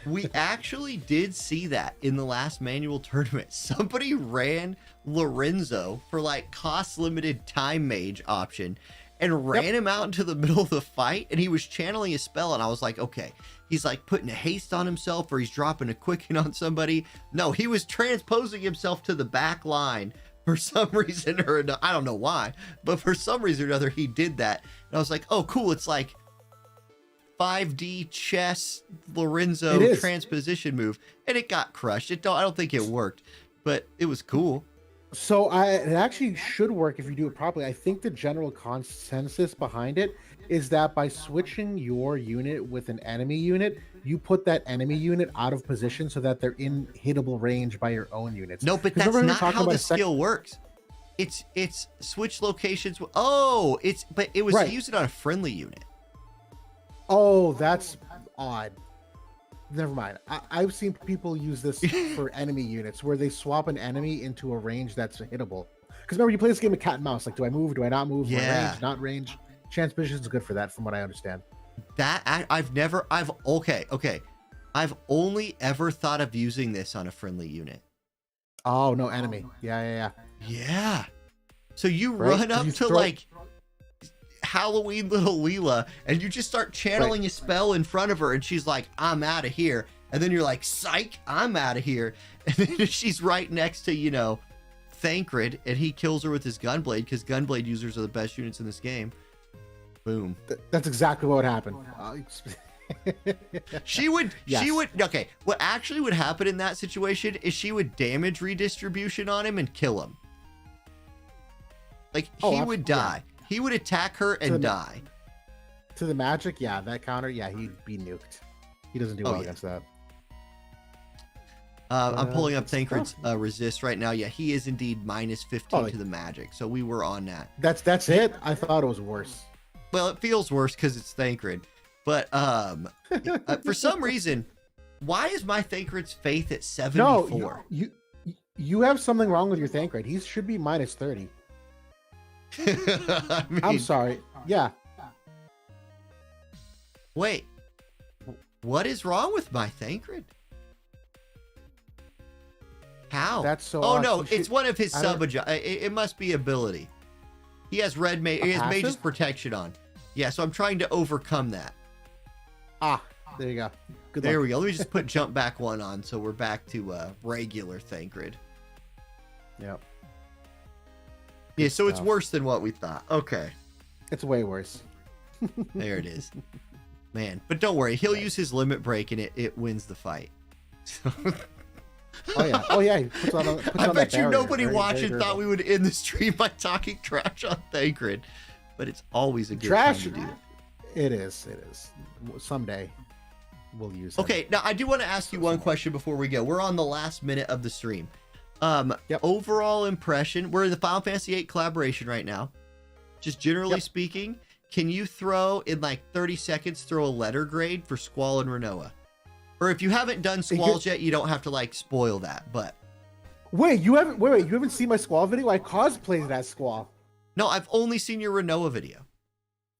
[SPEAKER 1] We actually did see that in the last manual tournament. Somebody ran Lorenzo for like cost limited Time Mage option and ran him out into the middle of the fight, and he was channeling a spell, and I was like, okay, he's like putting a haste on himself, or he's dropping a quicken on somebody. No, he was transposing himself to the back line. For some reason or another, I don't know why, but for some reason or another, he did that. And I was like, oh, cool. It's like 5D chess Lorenzo transposition move. And it got crushed. I don't think it worked, but it was cool.
[SPEAKER 2] So it actually should work if you do it properly. I think the general consensus behind it is that by switching your unit with an enemy unit, you put that enemy unit out of position so that they're in hittable range by your own units.
[SPEAKER 1] No, but that's not how the skill works. It's switch locations. Oh, but it was used on a friendly unit.
[SPEAKER 2] Oh, that's odd. Never mind. I've seen people use this for enemy units where they swap an enemy into a range that's hittable. Because remember, you play this game of cat and mouse. Like, do I move? Do I not move?
[SPEAKER 1] Yeah.
[SPEAKER 2] Range, not range. Transposition is good for that, from what I understand.
[SPEAKER 1] I've only ever thought of using this on a friendly unit.
[SPEAKER 2] Oh, no, enemy. Yeah.
[SPEAKER 1] So you run up to like Halloween little Leela, and you just start channeling a spell in front of her, and she's like, I'm out of here. And then you're like, psych, I'm out of here. And then she's right next to, Thancred, and he kills her with his Gunblade, because Gunblade users are the best units in this game. Boom.
[SPEAKER 2] That's exactly what happened.
[SPEAKER 1] She would, okay, what actually would happen in that situation is she would damage redistribution on him and kill him. Like, he would die. Yeah. He would attack her and die.
[SPEAKER 2] To the magic, that counter, he'd be nuked. He doesn't do well against that.
[SPEAKER 1] I'm pulling up Thancred's resist right now. Yeah, he is indeed minus 15 to the magic. So we were on that.
[SPEAKER 2] That's it? I thought it was worse.
[SPEAKER 1] Well, it feels worse because it's Thancred. But for some reason, why is my Thancred's faith at 74?
[SPEAKER 2] No, you have something wrong with your Thancred. He should be minus 30. I'm sorry. Yeah.
[SPEAKER 1] Wait. What is wrong with my Thancred? How?
[SPEAKER 2] That's so.
[SPEAKER 1] Oh no, it's one of his sub. It must be ability. He has He has Mage's Protection on. Yeah, so I'm trying to overcome that.
[SPEAKER 2] There you go. Good
[SPEAKER 1] There
[SPEAKER 2] luck.
[SPEAKER 1] we go. Let me just put jump back 1 on, so we're back to regular Thancred.
[SPEAKER 2] Yep.
[SPEAKER 1] Yeah, so it's worse than what we thought. Okay.
[SPEAKER 2] It's way worse.
[SPEAKER 1] There it is. Man, but don't worry. He'll use his limit break, and it wins the fight.
[SPEAKER 2] Oh yeah. He puts on
[SPEAKER 1] I
[SPEAKER 2] that
[SPEAKER 1] bet you
[SPEAKER 2] barrier.
[SPEAKER 1] nobody
[SPEAKER 2] Very,
[SPEAKER 1] watching
[SPEAKER 2] very
[SPEAKER 1] thought we would end the stream by talking trash on Thancred, but it's always a good
[SPEAKER 2] trash.
[SPEAKER 1] time to do it.
[SPEAKER 2] It is. Someday we'll use it.
[SPEAKER 1] Okay, now I do want to ask you one question before we go. We're on the last minute of the stream. Overall impression, we're in the Final Fantasy VIII collaboration right now. Just generally speaking, can you throw in like 30 seconds, throw a letter grade for Squall and Renoa? Or if you haven't done Squalls yet, you don't have to like spoil that, but.
[SPEAKER 2] Wait, you haven't seen my Squall video? I cosplayed that Squall.
[SPEAKER 1] No, I've only seen your Renoa video.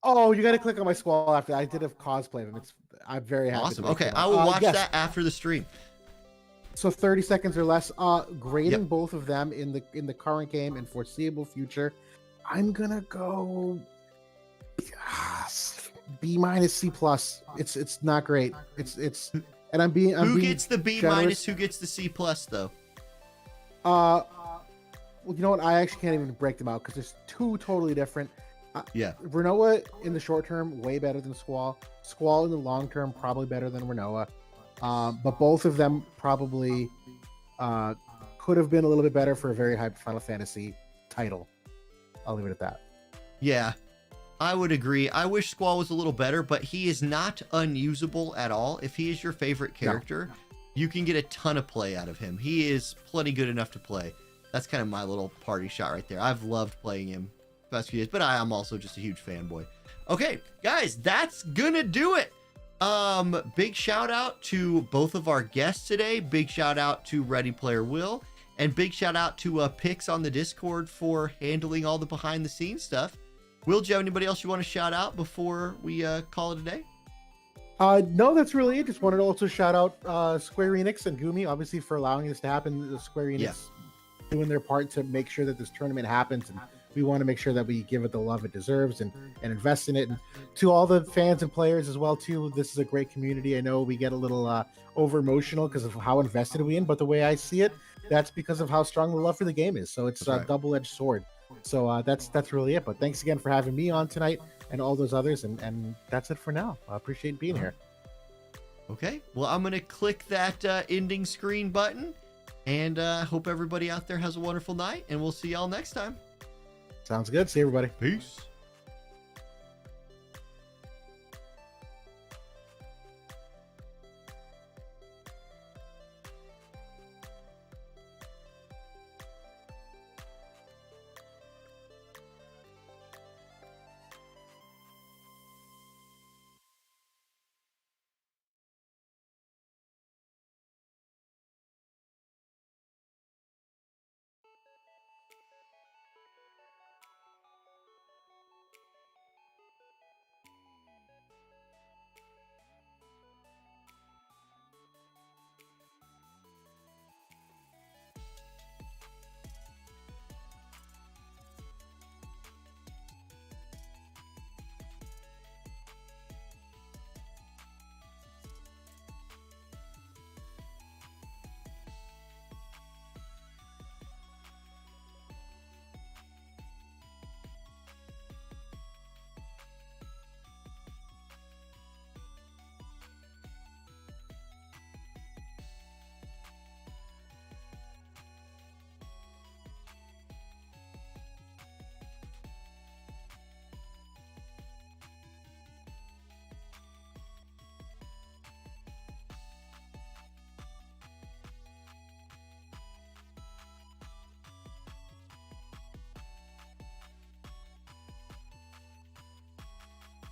[SPEAKER 2] Oh, you got to click on my Squall after. I did a cosplay of him. I'm very happy.
[SPEAKER 1] Awesome. Okay, I will watch that after the stream.
[SPEAKER 2] So 30 seconds or less. Grading both of them in the current game and foreseeable future, I'm gonna go B minus C plus. It's not great. It's and I'm being
[SPEAKER 1] who gets the B
[SPEAKER 2] generous.
[SPEAKER 1] minus? Who gets the C plus though?
[SPEAKER 2] Well, you know what? I actually can't even break them out because there's two totally different. Renoa in the short term, way better than Squall. Squall in the long term, probably better than Renoa. But both of them probably could have been a little bit better for a very high Final Fantasy title. I'll leave it at that.
[SPEAKER 1] Yeah, I would agree. I wish Squall was a little better, but he is not unusable at all. If he is your favorite character, you can get a ton of play out of him. He is plenty good enough to play. That's kind of my little party shot right there. I've loved playing him the past few days, but I am also just a huge fanboy. Okay, guys, that's gonna do it. Big shout out to both of our guests today. Big shout out to Ready Player Will, and big shout out to Pix on the Discord for handling all the behind the scenes stuff. Will, do you have anybody else you want to shout out before we call it a day?
[SPEAKER 2] No, that's really it. Just wanted to also shout out Square Enix and Gumi, obviously, for allowing this to happen. The Square Enix doing their part to make sure that this tournament happens, and we want to make sure that we give it the love it deserves and invest in it. And to all the fans and players as well too, this is a great community. I know we get a little over emotional because of how invested we in, but the way I see it, that's because of how strong the love for the game is. So it's a double-edged sword. So that's really it. But thanks again for having me on tonight and all those others. And that's it for now. I appreciate being here.
[SPEAKER 1] Okay. Well, I'm going to click that ending screen button, and hope everybody out there has a wonderful night, and we'll see y'all next time.
[SPEAKER 2] Sounds good. See you, everybody.
[SPEAKER 1] Peace.